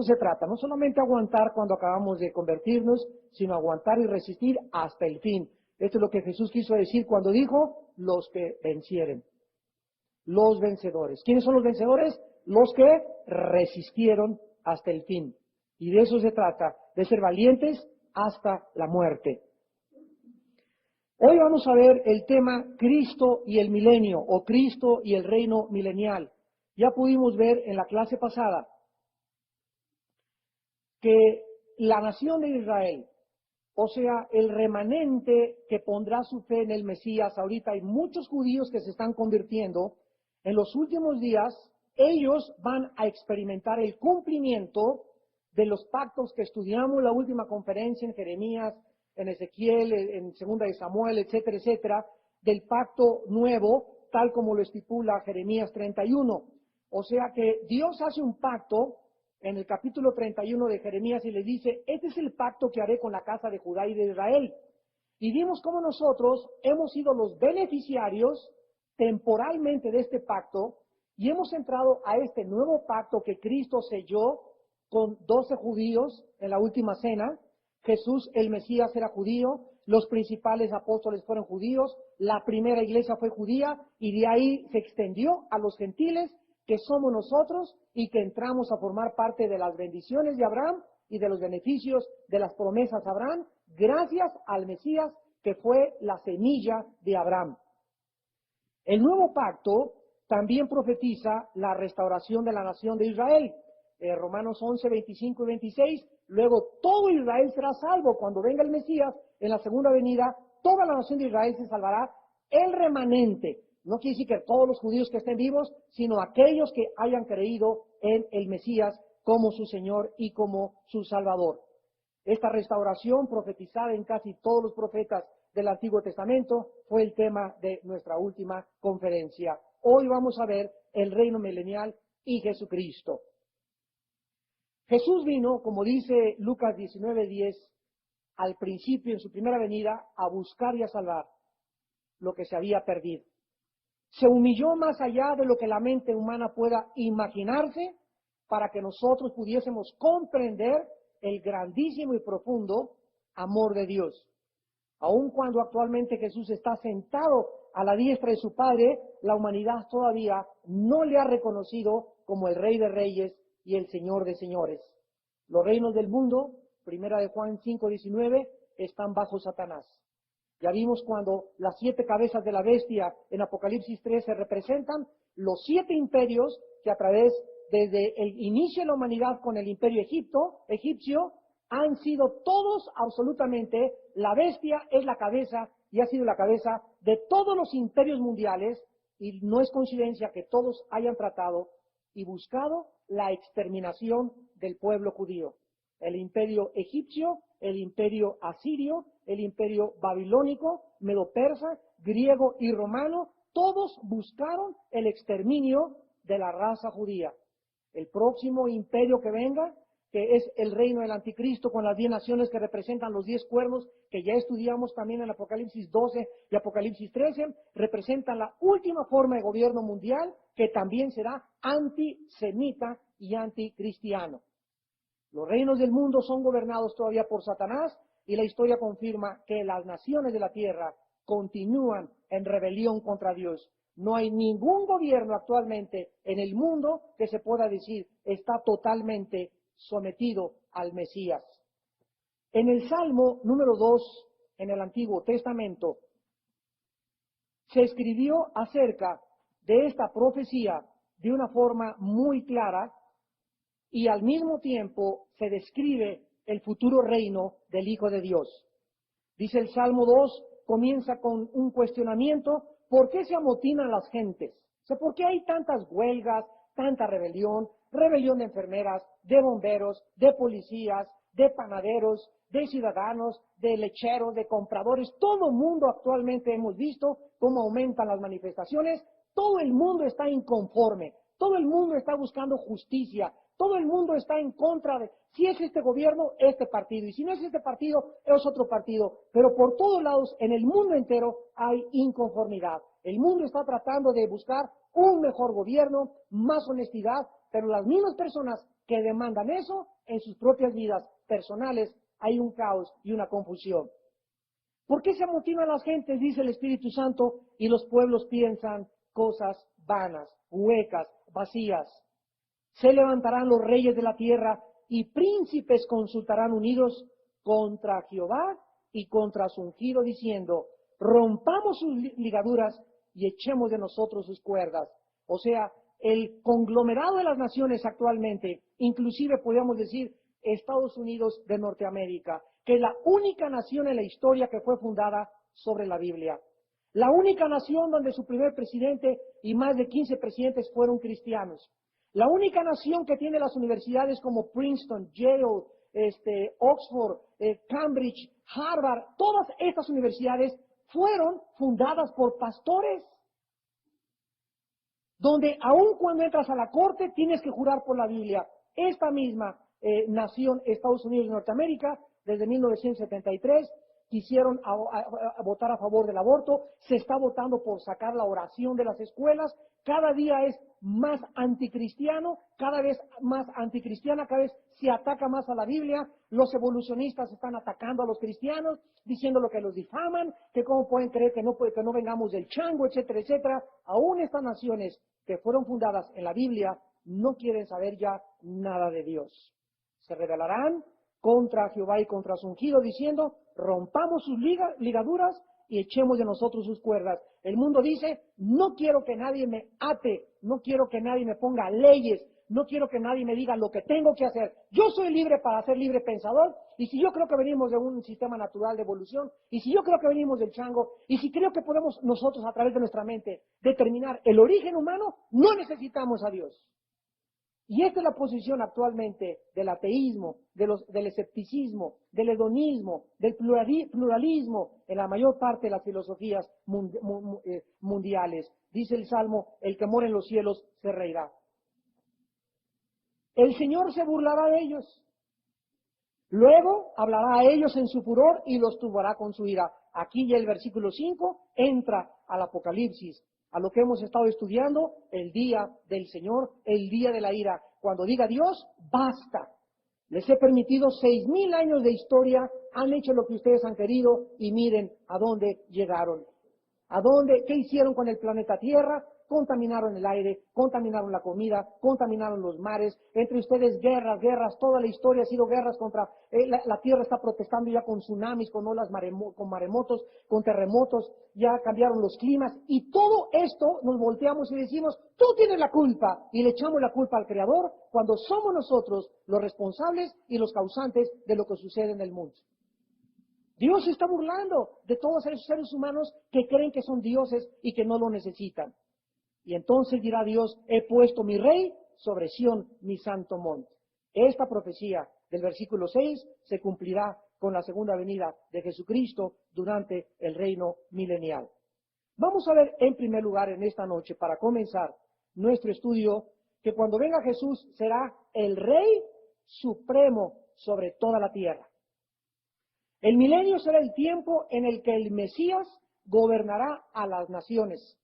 se trata, no solamente aguantar cuando acabamos de convertirnos, sino aguantar y resistir hasta el fin. Esto es lo que Jesús quiso decir cuando dijo, los que vencieren, los vencedores. ¿Quiénes son los vencedores? Los que resistieron hasta el fin. Y de eso se trata, de ser valientes hasta la muerte. Hoy vamos a ver el tema Cristo y el milenio, o Cristo y el reino milenial. Ya pudimos ver en la clase pasada que la nación de Israel, o sea, el remanente que pondrá su fe en el Mesías, ahorita hay muchos judíos que se están convirtiendo, en los últimos días ellos van a experimentar el cumplimiento de los pactos que estudiamos en la última conferencia en Jeremías, en Ezequiel, en Segunda de Samuel, etcétera, etcétera, del pacto nuevo, tal como lo estipula Jeremías 31. O sea que Dios hace un pacto en el capítulo 31 de Jeremías y le dice, este es el pacto que haré con la casa de Judá y de Israel. Y vimos cómo nosotros hemos sido los beneficiarios temporalmente de este pacto y hemos entrado a este nuevo pacto que Cristo selló con 12 judíos en la última cena. Jesús, el Mesías, era judío, los principales apóstoles fueron judíos, la primera iglesia fue judía y de ahí se extendió a los gentiles, que somos nosotros y que entramos a formar parte de las bendiciones de Abraham y de los beneficios de las promesas de Abraham, gracias al Mesías que fue la semilla de Abraham. El nuevo pacto también profetiza la restauración de la nación de Israel. Romanos 11, 25 y 26, luego todo Israel será salvo cuando venga el Mesías en la segunda venida, toda la nación de Israel se salvará, el remanente. No quiere decir que todos los judíos que estén vivos, sino aquellos que hayan creído en el Mesías como su Señor y como su Salvador. Esta restauración, profetizada en casi todos los profetas del Antiguo Testamento, fue el tema de nuestra última conferencia. Hoy vamos a ver el reino milenial y Jesucristo. Jesús vino, como dice Lucas 19:10, al principio, en su primera venida, a buscar y a salvar lo que se había perdido. Se humilló más allá de lo que la mente humana pueda imaginarse para que nosotros pudiésemos comprender el grandísimo y profundo amor de Dios. Aun cuando actualmente Jesús está sentado a la diestra de su Padre, la humanidad todavía no le ha reconocido como el Rey de Reyes y el Señor de Señores. Los reinos del mundo, primera de Juan 5:19, están bajo Satanás. Ya vimos cuando las 7 cabezas de la bestia en Apocalipsis 13 representan los 7 imperios que a través, desde el inicio de la humanidad con el imperio egipcio, han sido todos absolutamente, la bestia es la cabeza y ha sido la cabeza de todos los imperios mundiales y no es coincidencia que todos hayan tratado y buscado la exterminación del pueblo judío. El imperio egipcio, el imperio asirio, el imperio babilónico, medo-persa, griego y romano, todos buscaron el exterminio de la raza judía. El próximo imperio que venga, que es el reino del anticristo con las 10 naciones que representan los 10 cuernos, que ya estudiamos también en Apocalipsis 12 y Apocalipsis 13, representan la última forma de gobierno mundial que también será antisemita y anticristiano. Los reinos del mundo son gobernados todavía por Satanás y la historia confirma que las naciones de la tierra continúan en rebelión contra Dios. No hay ningún gobierno actualmente en el mundo que se pueda decir está totalmente sometido al Mesías. En el Salmo número 2, en el Antiguo Testamento, se escribió acerca de esta profecía de una forma muy clara y al mismo tiempo se describe el futuro reino del Hijo de Dios. Dice el Salmo 2, comienza con un cuestionamiento: ¿por qué se amotinan las gentes? O sea, ¿por qué hay tantas huelgas, tanta rebelión? Rebelión de enfermeras, de bomberos, de policías, de panaderos, de ciudadanos, de lecheros, de compradores. Todo el mundo actualmente hemos visto cómo aumentan las manifestaciones. Todo el mundo está inconforme. Todo el mundo está buscando justicia. Todo el mundo está en contra de, si es este gobierno, este partido. Y si no es este partido, es otro partido. Pero por todos lados, en el mundo entero, hay inconformidad. El mundo está tratando de buscar un mejor gobierno, más honestidad, pero las mismas personas que demandan eso en sus propias vidas personales, hay un caos y una confusión. ¿Por qué se amotinan las gentes, dice el Espíritu Santo, y los pueblos piensan cosas vanas, huecas, vacías? Se levantarán los reyes de la tierra y príncipes consultarán unidos contra Jehová y contra su ungido, diciendo, rompamos sus ligaduras y echemos de nosotros sus cuerdas. O sea, el conglomerado de las naciones actualmente, inclusive podríamos decir Estados Unidos de Norteamérica, que es la única nación en la historia que fue fundada sobre la Biblia. La única nación donde su primer presidente y más de 15 presidentes fueron cristianos. La única nación que tiene las universidades como Princeton, Yale, Oxford, Cambridge, Harvard, todas estas universidades fueron fundadas por pastores, donde aun cuando entras a la corte tienes que jurar por la Biblia. Esta misma nación, Estados Unidos de Norteamérica, desde 1973, quisieron votar a favor del aborto, se está votando por sacar la oración de las escuelas, cada día es más anticristiano, cada vez más anticristiana, cada vez se ataca más a la Biblia, los evolucionistas están atacando a los cristianos, diciendo lo que los difaman, que cómo pueden creer que no vengamos del chango, etcétera, etcétera. Aún estas naciones que fueron fundadas en la Biblia no quieren saber ya nada de Dios. Se rebelarán contra Jehová y contra su ungido, diciendo, rompamos sus ligaduras y echemos de nosotros sus cuerdas. El mundo dice, no quiero que nadie me ate, no quiero que nadie me ponga leyes, no quiero que nadie me diga lo que tengo que hacer. Yo soy libre para ser libre pensador, y si yo creo que venimos de un sistema natural de evolución, y si yo creo que venimos del chango, y si creo que podemos nosotros a través de nuestra mente determinar el origen humano, no necesitamos a Dios. Y esta es la posición actualmente del ateísmo, del escepticismo, del hedonismo, del pluralismo en la mayor parte de las filosofías mundiales. Dice el Salmo, el que mora en los cielos se reirá. El Señor se burlará de ellos. Luego hablará a ellos en su furor y los turbará con su ira. Aquí ya el versículo 5 entra al Apocalipsis, a lo que hemos estado estudiando, el día del Señor, el día de la ira. Cuando diga Dios, basta. Les he permitido 6,000 años de historia, han hecho lo que ustedes han querido y miren a dónde llegaron. ¿Qué hicieron con el planeta Tierra? Contaminaron el aire, contaminaron la comida, contaminaron los mares, entre ustedes guerras, toda la historia ha sido guerras contra, la Tierra está protestando ya con tsunamis, con olas, con maremotos, con terremotos, ya cambiaron los climas, y todo esto nos volteamos y decimos, tú tienes la culpa, y le echamos la culpa al Creador, cuando somos nosotros los responsables y los causantes de lo que sucede en el mundo. Dios se está burlando de todos esos seres humanos que creen que son dioses y que no lo necesitan. Y entonces dirá Dios, he puesto mi rey sobre Sión, mi santo monte. Esta profecía del versículo 6 se cumplirá con la segunda venida de Jesucristo durante el reino milenial. Vamos a ver en primer lugar en esta noche, para comenzar nuestro estudio, que cuando venga Jesús será el rey supremo sobre toda la tierra. El milenio será el tiempo en el que el Mesías gobernará a las naciones.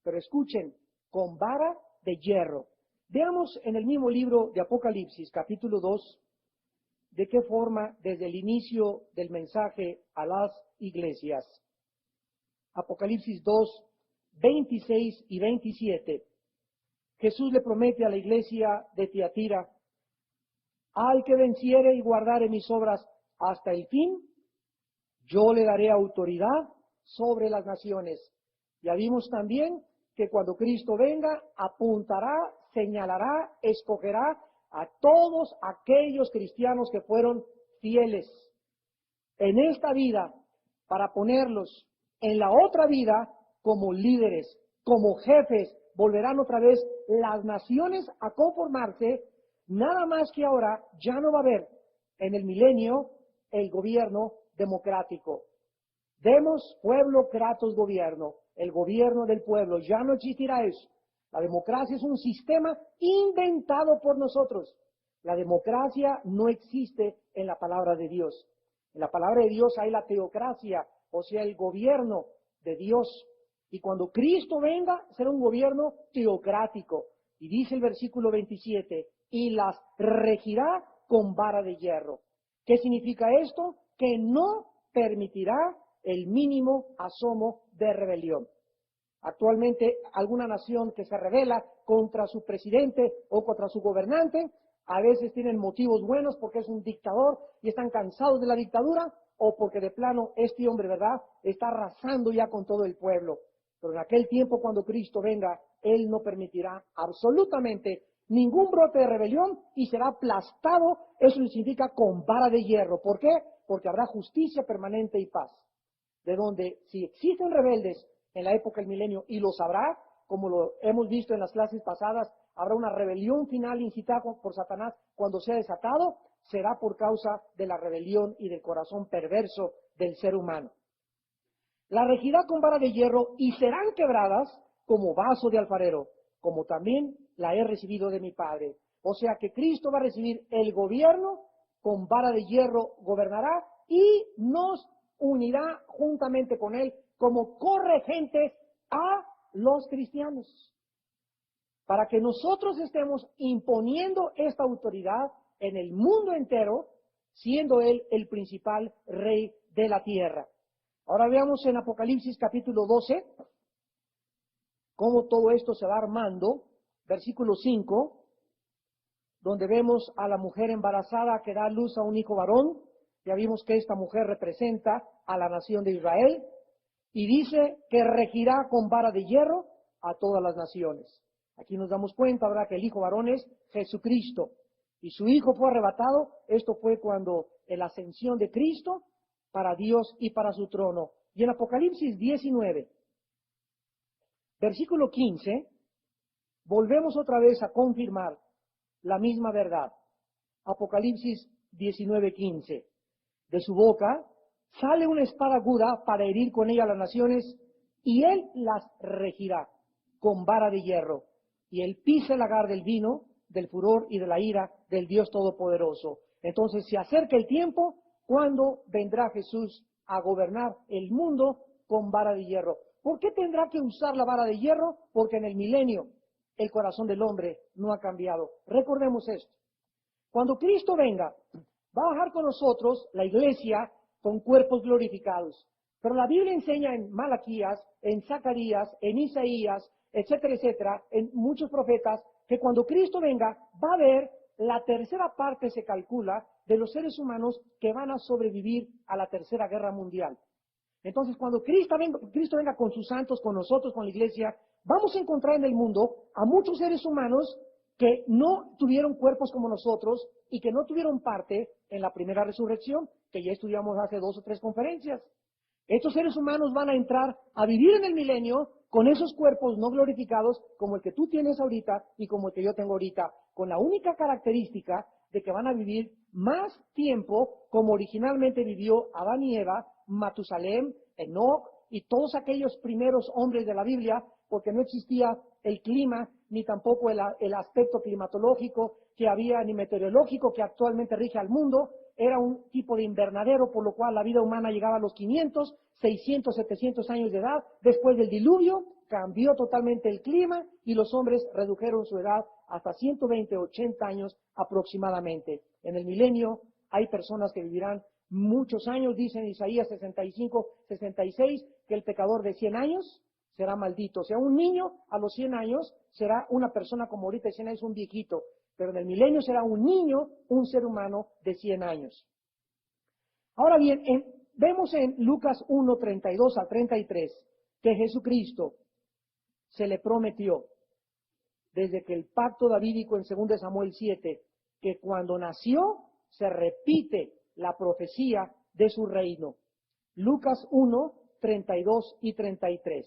Pero escuchen, con vara de hierro. Veamos en el mismo libro de Apocalipsis, capítulo 2, de qué forma desde el inicio del mensaje a las iglesias. Apocalipsis 2, 26 y 27. Jesús le promete a la iglesia de Tiatira, al que venciere y guardare mis obras hasta el fin, yo le daré autoridad sobre las naciones. Ya vimos también que cuando Cristo venga, apuntará, señalará, escogerá a todos aquellos cristianos que fueron fieles en esta vida para ponerlos en la otra vida como líderes, como jefes. Volverán otra vez las naciones a conformarse, nada más que ahora ya no va a haber en el milenio el gobierno democrático. Demos pueblo, kratos gobierno, el gobierno del pueblo, ya no existirá eso. La democracia es un sistema inventado por nosotros. La democracia no existe en la palabra de Dios. En la palabra de Dios hay la teocracia, o sea, el gobierno de Dios. Y cuando Cristo venga, será un gobierno teocrático. Y dice el versículo 27, y las regirá con vara de hierro. ¿Qué significa esto? Que no permitirá el mínimo asomo de rebelión. Actualmente, alguna nación que se rebela contra su presidente o contra su gobernante, a veces tienen motivos buenos porque es un dictador y están cansados de la dictadura, o porque de plano este hombre, ¿verdad?, está arrasando ya con todo el pueblo. Pero en aquel tiempo, cuando Cristo venga, Él no permitirá absolutamente ningún brote de rebelión y será aplastado. Eso significa con vara de hierro. ¿Por qué? Porque habrá justicia permanente y paz. De donde, si existen rebeldes en la época del milenio, y los habrá, como lo hemos visto en las clases pasadas, habrá una rebelión final incitada por Satanás cuando sea desatado, será por causa de la rebelión y del corazón perverso del ser humano. La regirá con vara de hierro y serán quebradas como vaso de alfarero, como también la he recibido de mi Padre. O sea que Cristo va a recibir el gobierno, con vara de hierro gobernará y nos unirá juntamente con Él como corregentes a los cristianos, para que nosotros estemos imponiendo esta autoridad en el mundo entero, siendo Él el principal rey de la tierra. Ahora veamos en Apocalipsis capítulo 12, cómo todo esto se va armando, versículo 5, donde vemos a la mujer embarazada que da luz a un hijo varón. Ya vimos que esta mujer representa a la nación de Israel, y dice que regirá con vara de hierro a todas las naciones. Aquí nos damos cuenta, ¿verdad?, que el hijo varón es Jesucristo, y su hijo fue arrebatado. Esto fue cuando en la ascensión de Cristo para Dios y para su trono. Y en Apocalipsis 19, versículo 15, volvemos otra vez a confirmar la misma verdad. Apocalipsis 19:15. De su boca sale una espada aguda para herir con ella a las naciones, y él las regirá con vara de hierro, y él pisa el lagar del vino, del furor y de la ira del Dios Todopoderoso. Entonces se acerca el tiempo cuando vendrá Jesús a gobernar el mundo con vara de hierro. ¿Por qué tendrá que usar la vara de hierro? Porque en el milenio el corazón del hombre no ha cambiado. Recordemos esto. Cuando Cristo venga, va a bajar con nosotros la iglesia con cuerpos glorificados. Pero la Biblia enseña en Malaquías, en Zacarías, en Isaías, etcétera, etcétera, en muchos profetas, que cuando Cristo venga va a haber la tercera parte, se calcula, de los seres humanos que van a sobrevivir a la Tercera Guerra Mundial. Entonces, cuando Cristo venga con sus santos, con nosotros, con la iglesia, vamos a encontrar en el mundo a muchos seres humanos que no tuvieron cuerpos como nosotros y que no tuvieron parte en la primera resurrección, que ya estudiamos hace 2 o 3 conferencias. Estos seres humanos van a entrar a vivir en el milenio con esos cuerpos no glorificados como el que tú tienes ahorita y como el que yo tengo ahorita, con la única característica de que van a vivir más tiempo como originalmente vivió Adán y Eva, Matusalem, Enoc y todos aquellos primeros hombres de la Biblia, porque no existía el clima ni tampoco el aspecto climatológico que había, ni meteorológico que actualmente rige al mundo. Era un tipo de invernadero, por lo cual la vida humana llegaba a los 500, 600, 700 años de edad. Después del diluvio cambió totalmente el clima y los hombres redujeron su edad hasta 120, 80 años aproximadamente. En el milenio hay personas que vivirán muchos años, dicen Isaías 65, 66, que el pecador de 100 años será maldito. O sea, un niño a los 100 años será una persona como ahorita de 100 años, un viejito. Pero en el milenio será un niño, un ser humano de 100 años. Ahora bien, vemos en Lucas 1, 32 a 33, que Jesucristo se le prometió, desde que el pacto davídico en 2 Samuel 7, que cuando nació se repite la profecía de su reino. Lucas 1, 32 y 33.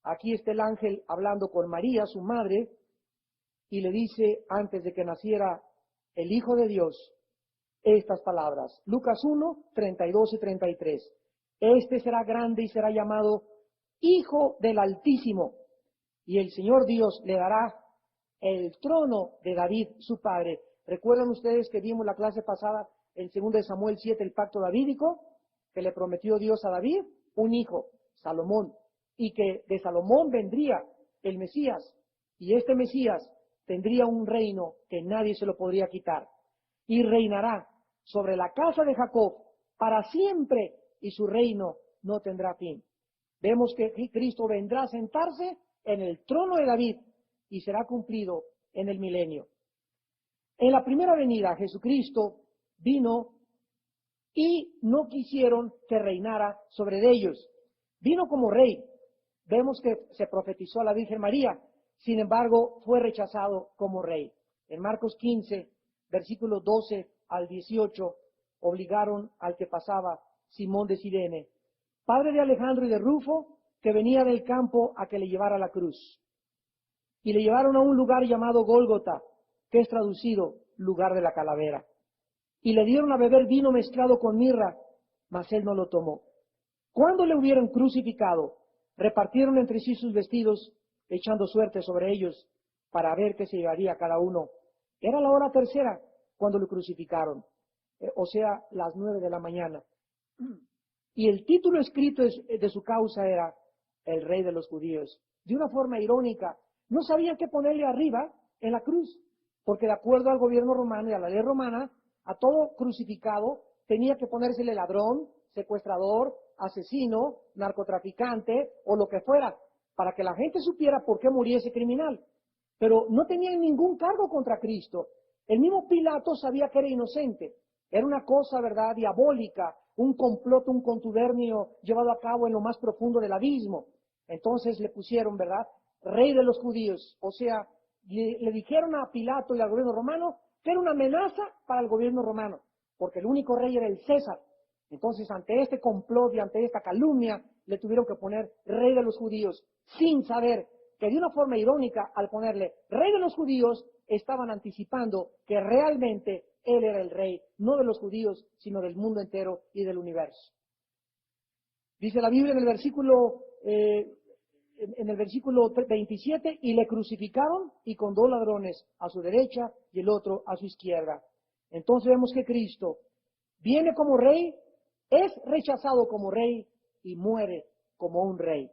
Aquí está el ángel hablando con María, su madre, y le dice, antes de que naciera el Hijo de Dios, estas palabras. Lucas 1, 32 y 33. Este será grande y será llamado Hijo del Altísimo, y el Señor Dios le dará el trono de David, su padre. ¿Recuerdan ustedes que vimos la clase pasada en 2 Samuel 7, el pacto davídico, que le prometió Dios a David? Un hijo, Salomón, y que de Salomón vendría el Mesías, y este Mesías tendría un reino que nadie se lo podría quitar. Y reinará sobre la casa de Jacob para siempre, y su reino no tendrá fin. Vemos que Cristo vendrá a sentarse en el trono de David y será cumplido en el milenio. En la primera venida, Jesucristo vino y no quisieron que reinara sobre ellos. Vino como rey. Vemos que se profetizó a la Virgen María, sin embargo, fue rechazado como rey. En Marcos 15, versículos 12 al 18, obligaron al que pasaba, Simón de Cirene, padre de Alejandro y de Rufo, que venía del campo, a que le llevara la cruz. Y le llevaron a un lugar llamado Gólgota, que es traducido lugar de la calavera. Y le dieron a beber vino mezclado con mirra, mas él no lo tomó. Cuando le hubieron crucificado, repartieron entre sí sus vestidos, echando suerte sobre ellos, para ver qué se llevaría cada uno. Era la hora tercera cuando lo crucificaron, o sea, las 9 de la mañana. Y el título escrito de su causa era el Rey de los Judíos. De una forma irónica, no sabían qué ponerle arriba en la cruz, porque de acuerdo al gobierno romano y a la ley romana, a todo crucificado tenía que ponérsele ladrón, secuestrador, asesino, narcotraficante o lo que fuera, para que la gente supiera por qué moría ese criminal. Pero no tenían ningún cargo contra Cristo. El mismo Pilato sabía que era inocente. Era una cosa, ¿verdad?, diabólica, un complot, un contubernio llevado a cabo en lo más profundo del abismo. Entonces le pusieron, ¿verdad?, Rey de los Judíos. O sea, le dijeron a Pilato y al gobierno romano que era una amenaza para el gobierno romano, porque el único rey era el César. Entonces, ante este complot y ante esta calumnia, le tuvieron que poner Rey de los Judíos, sin saber que de una forma irónica, al ponerle Rey de los Judíos, estaban anticipando que realmente él era el rey, no de los judíos, sino del mundo entero y del universo. Dice la Biblia en el versículo 27, y le crucificaron y con 2 ladrones a su derecha y el otro a su izquierda. Entonces vemos que Cristo viene como rey, es rechazado como rey y muere como un rey.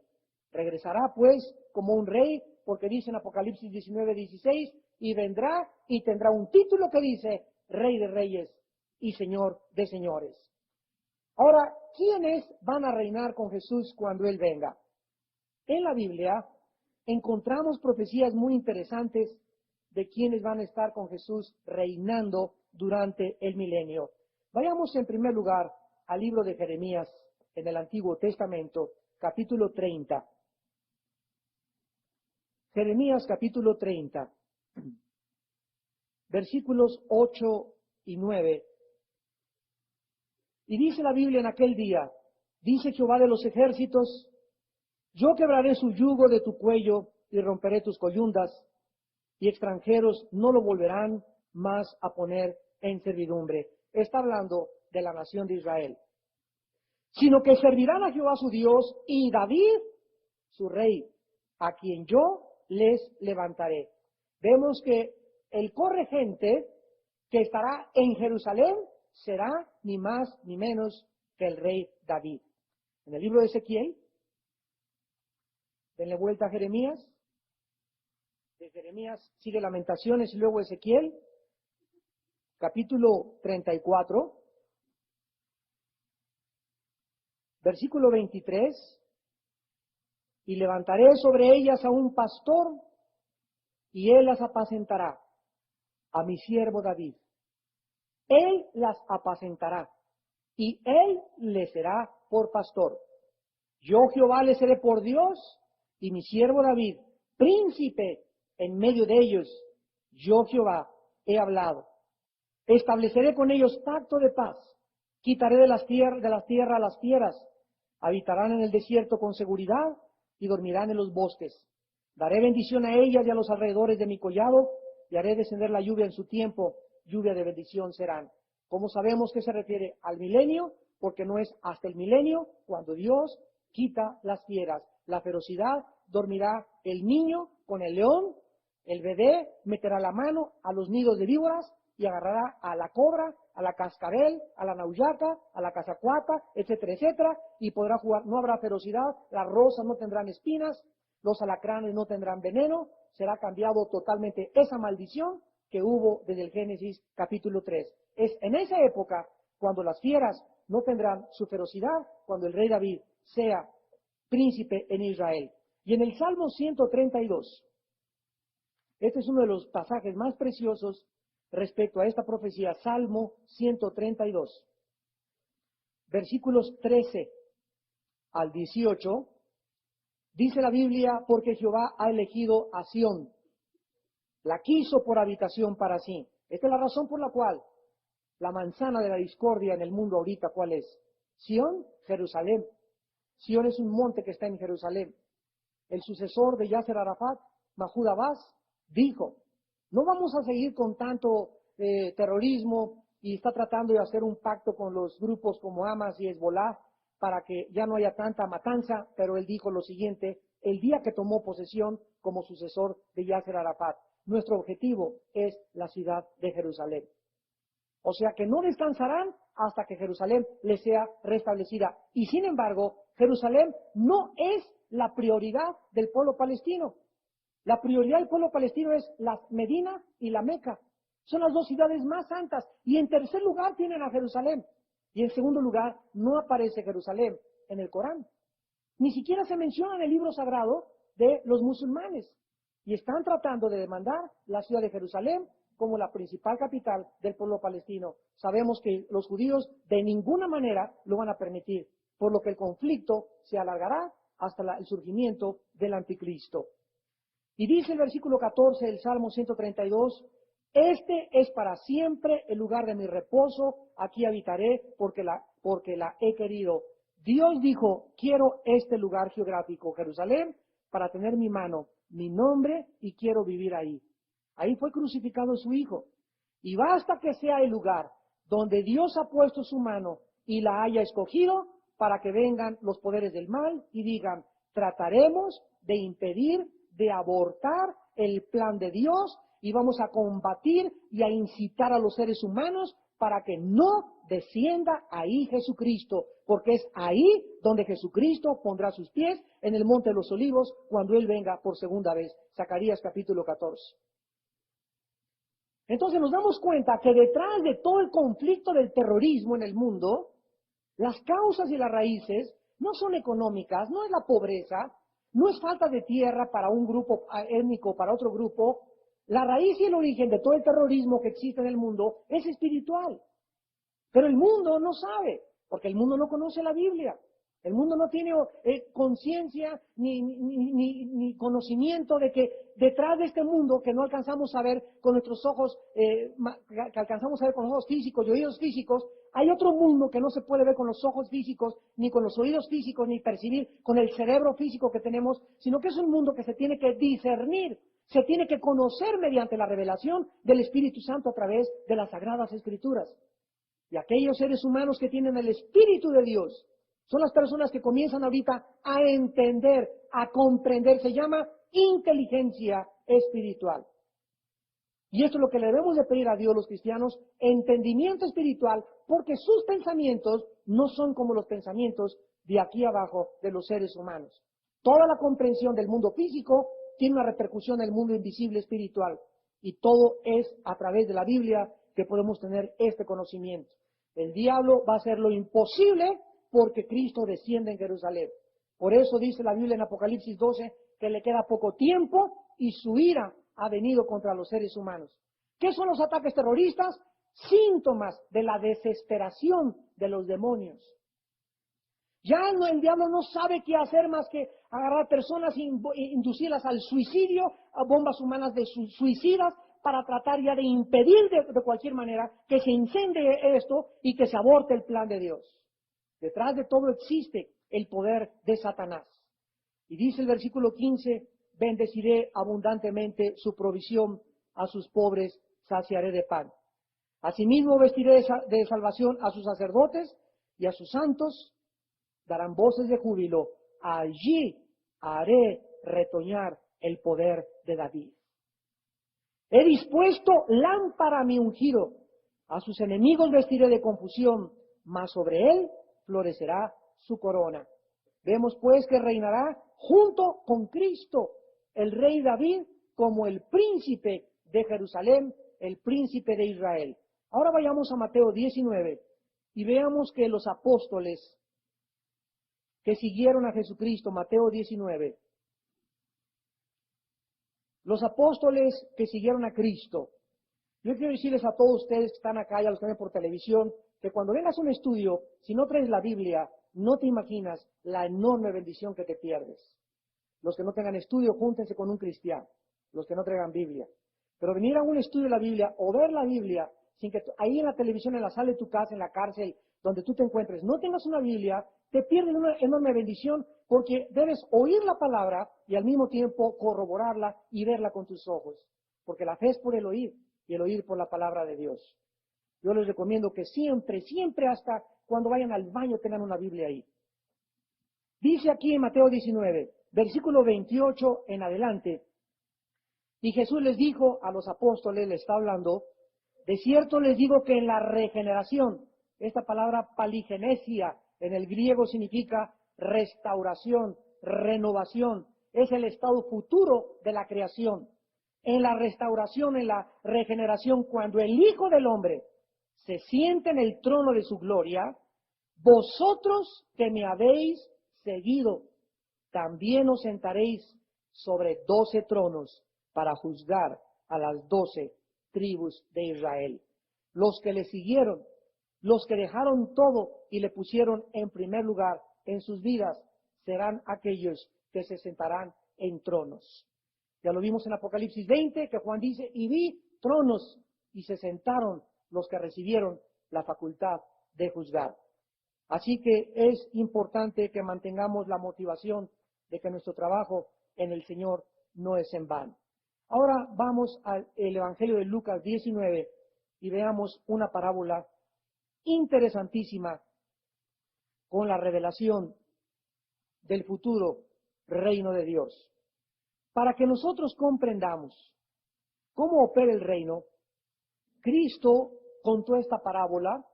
Regresará pues como un rey, porque dice en Apocalipsis 19:16, y vendrá y tendrá un título que dice Rey de Reyes y Señor de Señores. Ahora, ¿quiénes van a reinar con Jesús cuando Él venga? En la Biblia encontramos profecías muy interesantes de quienes van a estar con Jesús reinando durante el milenio. Vayamos en primer lugar al libro de Jeremías en el Antiguo Testamento, capítulo 30. Jeremías capítulo 30, versículos 8 y 9. Y dice la Biblia en aquel día, dice Jehová de los ejércitos, yo quebraré su yugo de tu cuello y romperé tus coyundas, y extranjeros no lo volverán más a poner en servidumbre. Está hablando de la nación de Israel. Sino que servirán a Jehová su Dios y David su rey, a quien yo les levantaré. Vemos que el corregente que estará en Jerusalén será ni más ni menos que el rey David. En el libro de Ezequiel, denle vuelta a Jeremías, de Jeremías sigue Lamentaciones y luego Ezequiel, capítulo 34, versículo 23, y levantaré sobre ellas a un pastor, y él las apacentará, a mi siervo David. Él las apacentará, y él les será por pastor. Yo Jehová les seré por Dios, y mi siervo David, príncipe en medio de ellos. Yo Jehová he hablado. Estableceré con ellos pacto de paz. Quitaré de las tierras las fieras. Habitarán en el desierto con seguridad y dormirán en los bosques. Daré bendición a ellas y a los alrededores de mi collado, y haré descender la lluvia en su tiempo. Lluvia de bendición serán. ¿Cómo sabemos que se refiere al milenio? Porque no es hasta el milenio cuando Dios quita las fieras. La ferocidad, dormirá el niño con el león, el bebé meterá la mano a los nidos de víboras y agarrará a la cobra, a la cascabel, a la nauyaca, a la cazacuata, etcétera, etcétera, y podrá jugar. No habrá ferocidad, las rosas no tendrán espinas, los alacranes no tendrán veneno, será cambiado totalmente esa maldición que hubo desde el Génesis capítulo 3. Es en esa época cuando las fieras no tendrán su ferocidad, cuando el rey David sea príncipe en Israel. Y en el Salmo 132, este es uno de los pasajes más preciosos respecto a esta profecía, Salmo 132, versículos 13 al 18, dice la Biblia, porque Jehová ha elegido a Sión, la quiso por habitación para sí. Esta es la razón por la cual la manzana de la discordia en el mundo ahorita, ¿cuál es? Sión, Jerusalén. Sión es un monte que está en Jerusalén. El sucesor de Yasser Arafat, Mahmoud Abbas, dijo, no vamos a seguir con tanto terrorismo, y está tratando de hacer un pacto con los grupos como Hamas y Hezbollah para que ya no haya tanta matanza, pero él dijo lo siguiente, el día que tomó posesión como sucesor de Yasser Arafat, nuestro objetivo es la ciudad de Jerusalén. O sea que no descansarán hasta que Jerusalén les sea restablecida. Y sin embargo, Jerusalén no es la prioridad del pueblo palestino. La prioridad del pueblo palestino es la Medina y la Meca. Son las dos ciudades más santas. Y en tercer lugar tienen a Jerusalén. Y en segundo lugar, no aparece Jerusalén en el Corán. Ni siquiera se menciona en el libro sagrado de los musulmanes. Y están tratando de demandar la ciudad de Jerusalén como la principal capital del pueblo palestino. Sabemos que los judíos de ninguna manera lo van a permitir, por lo que el conflicto se alargará hasta el surgimiento del anticristo. Y dice el versículo 14 del Salmo 132, este es para siempre el lugar de mi reposo, aquí habitaré porque la he querido. Dios dijo, quiero este lugar geográfico, Jerusalén, para tener mi mano, mi nombre, y quiero vivir ahí. Ahí fue crucificado su Hijo. Y basta que sea el lugar donde Dios ha puesto su mano y la haya escogido para que vengan los poderes del mal y digan, trataremos de impedir, de abortar el plan de Dios y vamos a combatir y a incitar a los seres humanos para que no descienda ahí Jesucristo, porque es ahí donde Jesucristo pondrá sus pies en el Monte de los Olivos cuando Él venga por segunda vez. Zacarías capítulo 14. Entonces nos damos cuenta que detrás de todo el conflicto del terrorismo en el mundo, las causas y las raíces no son económicas, no es la pobreza, no es falta de tierra para un grupo étnico o para otro grupo. La raíz y el origen de todo el terrorismo que existe en el mundo es espiritual. Pero el mundo no sabe, porque el mundo no conoce la Biblia. El mundo no tiene conciencia ni conocimiento de que detrás de este mundo que no alcanzamos a ver con nuestros ojos, que alcanzamos a ver con los ojos físicos y oídos físicos, hay otro mundo que no se puede ver con los ojos físicos, ni con los oídos físicos, ni percibir con el cerebro físico que tenemos, sino que es un mundo que se tiene que discernir, se tiene que conocer mediante la revelación del Espíritu Santo a través de las Sagradas Escrituras. Y aquellos seres humanos que tienen el Espíritu de Dios, son las personas que comienzan ahorita a entender, a comprender. Se llama inteligencia espiritual. Y esto es lo que le debemos de pedir a Dios los cristianos, entendimiento espiritual, porque sus pensamientos no son como los pensamientos de aquí abajo de los seres humanos. Toda la comprensión del mundo físico tiene una repercusión en el mundo invisible espiritual. Y todo es a través de la Biblia que podemos tener este conocimiento. El diablo va a hacer lo imposible porque Cristo desciende en Jerusalén. Por eso dice la Biblia en Apocalipsis 12 que le queda poco tiempo y su ira ha venido contra los seres humanos. ¿Qué son los ataques terroristas? Síntomas de la desesperación de los demonios. Ya el diablo no sabe qué hacer más que agarrar personas e inducirlas al suicidio, a bombas humanas de suicidas, para tratar ya de impedir de cualquier manera que se incendie esto y que se aborte el plan de Dios. Detrás de todo existe el poder de Satanás. Y dice el versículo 15, bendeciré abundantemente su provisión, a sus pobres saciaré de pan. Asimismo vestiré de salvación a sus sacerdotes y a sus santos darán voces de júbilo. Allí haré retoñar el poder de David. He dispuesto lámpara a mi ungido, a sus enemigos vestiré de confusión, mas sobre él florecerá su corona. Vemos pues que reinará junto con Cristo, el rey David, como el príncipe de Jerusalén, el príncipe de Israel. Ahora vayamos a Mateo 19 y veamos que los apóstoles que siguieron a Jesucristo, Mateo 19, los apóstoles que siguieron a Cristo. Yo quiero decirles a todos ustedes que están acá y a los que ven por televisión, que cuando vengas a un estudio, si no traes la Biblia, no te imaginas la enorme bendición que te pierdes. Los que no tengan estudio, júntense con un cristiano, los que no traigan Biblia. Pero venir a un estudio de la Biblia o ver la Biblia, sin que ahí en la televisión, en la sala de tu casa, en la cárcel, donde tú te encuentres, no tengas una Biblia, te pierdes una enorme bendición porque debes oír la palabra y al mismo tiempo corroborarla y verla con tus ojos. Porque la fe es por el oír y el oír por la palabra de Dios. Yo les recomiendo que siempre, siempre hasta cuando vayan al baño tengan una Biblia ahí. Dice aquí en Mateo 19, versículo 28 en adelante, y Jesús les dijo a los apóstoles, le está hablando, de cierto les digo que en la regeneración, esta palabra paligenesia en el griego significa restauración, renovación, es el estado futuro de la creación. En la restauración, en la regeneración, cuando el Hijo del Hombre se siente en el trono de su gloria, vosotros que me habéis seguido, también os sentaréis sobre 12 tronos para juzgar a las 12 tribus de Israel. Los que le siguieron, los que dejaron todo y le pusieron en primer lugar en sus vidas, serán aquellos que se sentarán en tronos. Ya lo vimos en Apocalipsis 20, que Juan dice, y vi tronos, y se sentaron los que recibieron la facultad de juzgar. Así que es importante que mantengamos la motivación de que nuestro trabajo en el Señor no es en vano. Ahora vamos al Evangelio de Lucas 19 y veamos una parábola interesantísima con la revelación del futuro reino de Dios. Para que nosotros comprendamos cómo opera el reino, Cristo contó esta parábola,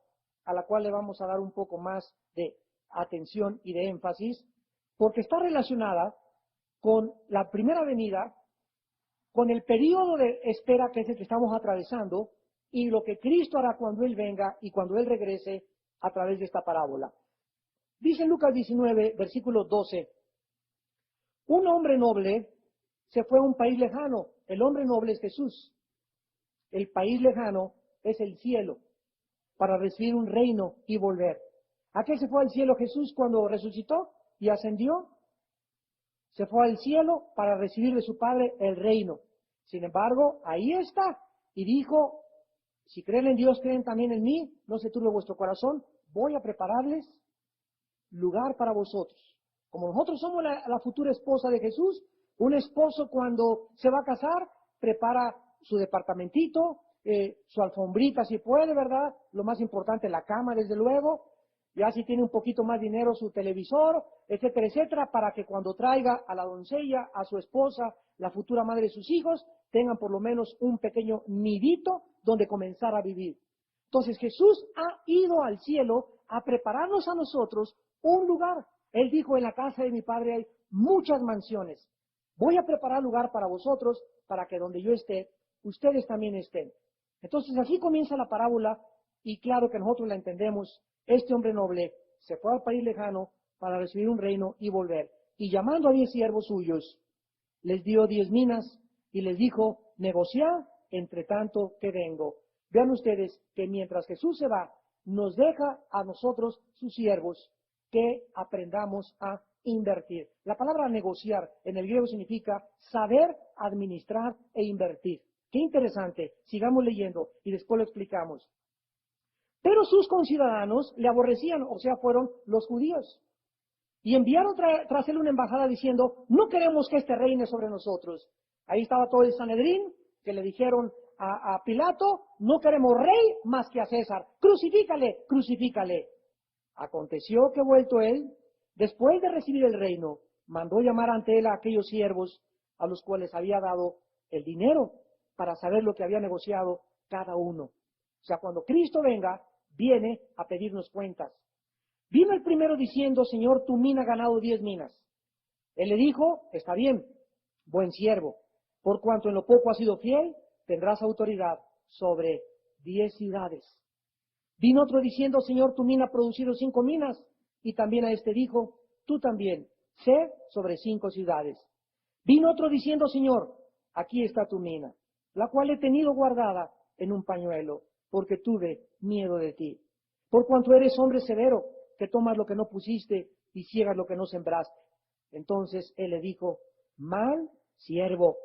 a la cual le vamos a dar un poco más de atención y de énfasis, porque está relacionada con la primera venida, con el periodo de espera que es el que estamos atravesando, y lo que Cristo hará cuando Él venga y cuando Él regrese a través de esta parábola. Dice Lucas 19, versículo 12, un hombre noble se fue a un país lejano. El hombre noble es Jesús. El país lejano es el cielo, para recibir un reino y volver. ¿A qué se fue al cielo Jesús cuando resucitó y ascendió? Se fue al cielo para recibir de su Padre el reino. Sin embargo, ahí está, y dijo, si creen en Dios, creen también en mí, no se turbe vuestro corazón, voy a prepararles lugar para vosotros. Como nosotros somos la futura esposa de Jesús, un esposo cuando se va a casar, prepara su departamentito, su alfombrita si puede, ¿verdad? Lo más importante, la cama, desde luego. Ya si tiene un poquito más dinero, su televisor, etcétera, etcétera, para que cuando traiga a la doncella, a su esposa, la futura madre de sus hijos, tengan por lo menos un pequeño nidito donde comenzar a vivir. Entonces Jesús ha ido al cielo a prepararnos a nosotros un lugar. Él dijo, en la casa de mi Padre hay muchas mansiones. Voy a preparar lugar para vosotros, para que donde yo esté, ustedes también estén. Entonces así comienza la parábola, y claro que nosotros la entendemos. Este hombre noble se fue al país lejano para recibir un reino y volver. Y llamando a 10 siervos suyos, les dio 10 minas y les dijo, negociad entre tanto que vengo. Vean ustedes que mientras Jesús se va, nos deja a nosotros, sus siervos, que aprendamos a invertir. La palabra negociar en el griego significa saber administrar e invertir. Qué interesante. Sigamos leyendo y después lo explicamos. Pero sus conciudadanos le aborrecían, o sea, fueron los judíos. Y enviaron tras él una embajada diciendo, no queremos que este reine sobre nosotros. Ahí estaba todo el Sanedrín, que le dijeron a Pilato, no queremos rey más que a César. Crucifícale, crucifícale. Aconteció que vuelto él, después de recibir el reino, mandó llamar ante él a aquellos siervos a los cuales había dado el dinero para saber lo que había negociado cada uno. O sea, cuando Cristo venga, viene a pedirnos cuentas. Vino el primero diciendo, Señor, tu mina ha ganado 10 minas. Él le dijo, está bien, buen siervo. Por cuanto en lo poco has sido fiel, tendrás autoridad sobre 10 ciudades. Vino otro diciendo, Señor, tu mina ha producido 5 minas. Y también a este dijo, tú también, sé sobre 5 ciudades. Vino otro diciendo, Señor, aquí está tu mina, la cual he tenido guardada en un pañuelo, porque tuve miedo de ti. Por cuanto eres hombre severo, que tomas lo que no pusiste y ciegas lo que no sembraste. Entonces él le dijo, mal siervo,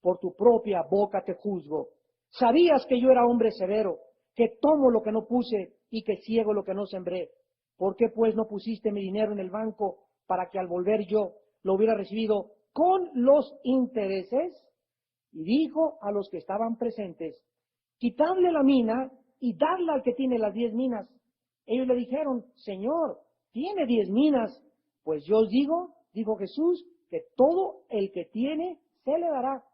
por tu propia boca te juzgo. Sabías que yo era hombre severo, que tomo lo que no puse y que ciego lo que no sembré. ¿Por qué pues no pusiste mi dinero en el banco para que al volver yo lo hubiera recibido con los intereses? Y dijo a los que estaban presentes, quitadle la mina y dadla al que tiene las 10 minas. Ellos le dijeron, Señor, tiene 10 minas. Pues yo os digo, dijo Jesús, que todo el que tiene se le dará,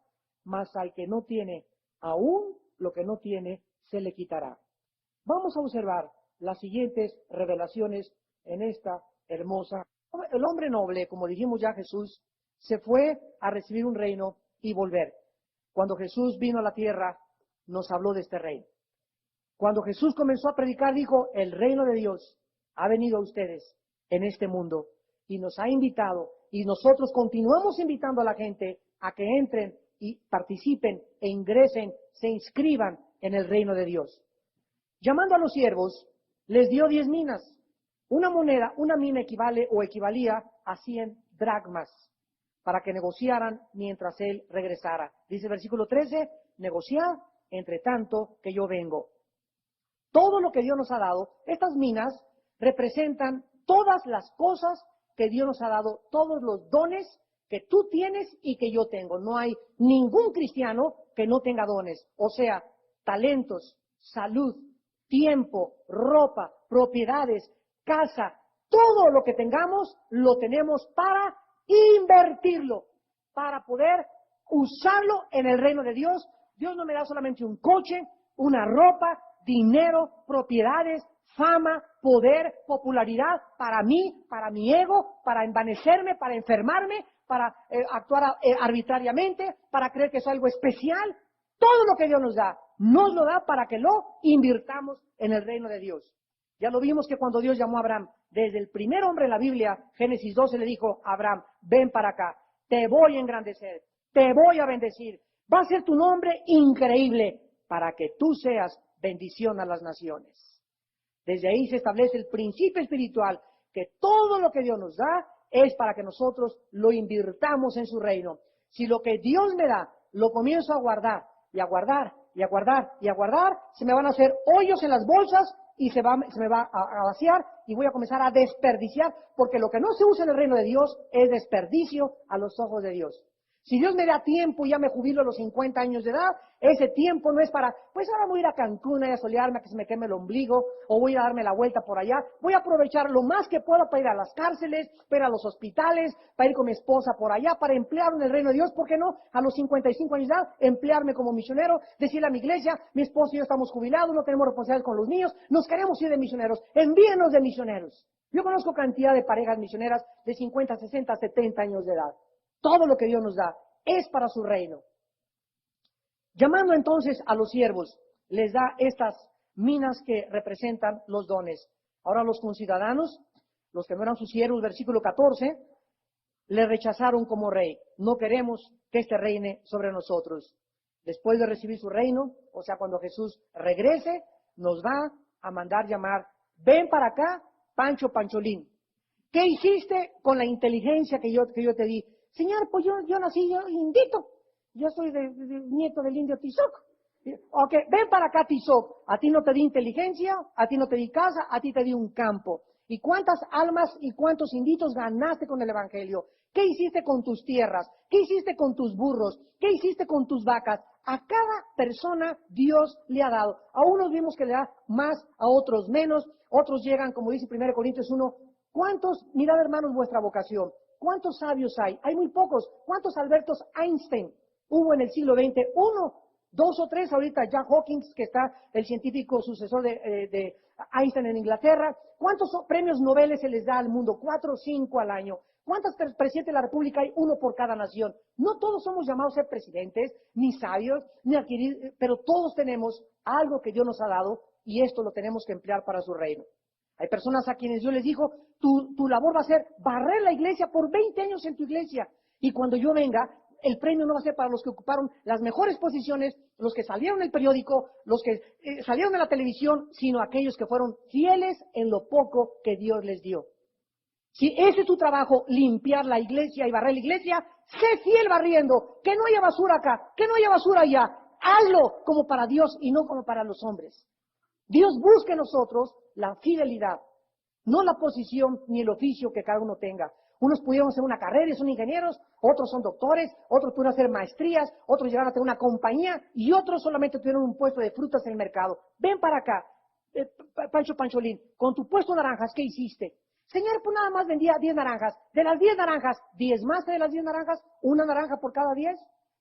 mas al que no tiene, aún lo que no tiene se le quitará. Vamos a observar las siguientes revelaciones en esta hermosa. El hombre noble, como dijimos ya Jesús, se fue a recibir un reino y volver. Cuando Jesús vino a la tierra, nos habló de este reino. Cuando Jesús comenzó a predicar, dijo, el reino de Dios ha venido a ustedes en este mundo y nos ha invitado, y nosotros continuamos invitando a la gente a que entren y participen e ingresen, se inscriban en el reino de Dios. Llamando a los siervos, les dio 10 minas. Una moneda, una mina equivale o equivalía a 100 dracmas para que negociaran mientras él regresara. Dice el versículo 13, negociad entre tanto que yo vengo. Todo lo que Dios nos ha dado, estas minas representan todas las cosas que Dios nos ha dado, todos los dones que tú tienes y que yo tengo. No hay ningún cristiano que no tenga dones, o sea, talentos, salud, tiempo, ropa, propiedades, casa, todo lo que tengamos, lo tenemos para invertirlo, para poder usarlo en el reino de Dios. Dios no me da solamente un coche, una ropa, dinero, propiedades, fama, poder, popularidad para mí, para mi ego, para envanecerme, para enfermarme, para actuar arbitrariamente, para creer que es algo especial. Todo lo que Dios nos lo da para que lo invirtamos en el reino de Dios. Ya lo vimos que cuando Dios llamó a Abraham, desde el primer hombre en la Biblia, Génesis 12, le dijo a Abraham, ven para acá, te voy a engrandecer, te voy a bendecir, va a ser tu nombre increíble para que tú seas bendición a las naciones. Desde ahí se establece el principio espiritual, que todo lo que Dios nos da es para que nosotros lo invirtamos en su reino. Si lo que Dios me da lo comienzo a guardar y a guardar y a guardar y a guardar, se me van a hacer hoyos en las bolsas y se me va a vaciar y voy a comenzar a desperdiciar, porque lo que no se usa en el reino de Dios es desperdicio a los ojos de Dios. Si Dios me da tiempo y ya me jubilo a los 50 años de edad, ese tiempo no es para, pues ahora voy a ir a Cancún a solearme, a que se me queme el ombligo, o voy a darme la vuelta por allá. Voy a aprovechar lo más que pueda para ir a las cárceles, para ir a los hospitales, para ir con mi esposa por allá, para emplearme en el reino de Dios. ¿Por qué no? A los 55 años de edad, emplearme como misionero, decirle a mi iglesia, mi esposa y yo estamos jubilados, no tenemos responsabilidades con los niños, nos queremos ir de misioneros, envíenos de misioneros. Yo conozco cantidad de parejas misioneras de 50, 60, 70 años de edad. Todo lo que Dios nos da es para su reino. Llamando entonces a los siervos, les da estas minas que representan los dones. Ahora los conciudadanos, los que no eran sus siervos, versículo 14, le rechazaron como rey. No queremos que este reine sobre nosotros. Después de recibir su reino, o sea, cuando Jesús regrese, nos va a mandar llamar, ven para acá, Pancho Pancholín. ¿Qué hiciste con la inteligencia que yo te di? Señor, pues yo nací indito. Yo soy nieto del indio Tizoc. Ok, ven para acá, Tizoc. A ti no te di inteligencia, a ti no te di casa, a ti te di un campo. ¿Y cuántas almas y cuántos inditos ganaste con el Evangelio? ¿Qué hiciste con tus tierras? ¿Qué hiciste con tus burros? ¿Qué hiciste con tus vacas? A cada persona Dios le ha dado. A unos vimos que le da más, a otros menos. Otros llegan, como dice 1 Corintios 1, ¿cuántos, mirad hermanos, vuestra vocación? ¿Cuántos sabios hay? Hay muy pocos. ¿Cuántos Albertos Einstein hubo en el siglo XX? Uno, dos o tres. Ahorita Jack Hawkins, que está el científico sucesor de Einstein en Inglaterra. ¿Cuántos premios Nobel se les da al mundo? 4 o 5 al año. ¿Cuántos presidentes de la República hay? Uno por cada nación. No todos somos llamados a ser presidentes, ni sabios, ni adquirir, pero todos tenemos algo que Dios nos ha dado y esto lo tenemos que emplear para su reino. Hay personas a quienes Dios les dijo, tu labor va a ser barrer la iglesia por 20 años en tu iglesia. Y cuando yo venga, el premio no va a ser para los que ocuparon las mejores posiciones, los que salieron en el periódico, los que salieron en la televisión, sino aquellos que fueron fieles en lo poco que Dios les dio. Si ese es tu trabajo, limpiar la iglesia y barrer la iglesia, sé fiel barriendo, que no haya basura acá, que no haya basura allá. Hazlo como para Dios y no como para los hombres. Dios busca en nosotros la fidelidad, no la posición ni el oficio que cada uno tenga. Unos pudieron hacer una carrera y son ingenieros, otros son doctores, otros pudieron hacer maestrías, otros llegaron a tener una compañía y otros solamente tuvieron un puesto de frutas en el mercado. Ven para acá, Pancho Pancholín, con tu puesto de naranjas, ¿qué hiciste? Señor, pues nada más vendía 10 naranjas. De las 10 naranjas, 10 más de las 10 naranjas, una naranja por cada 10.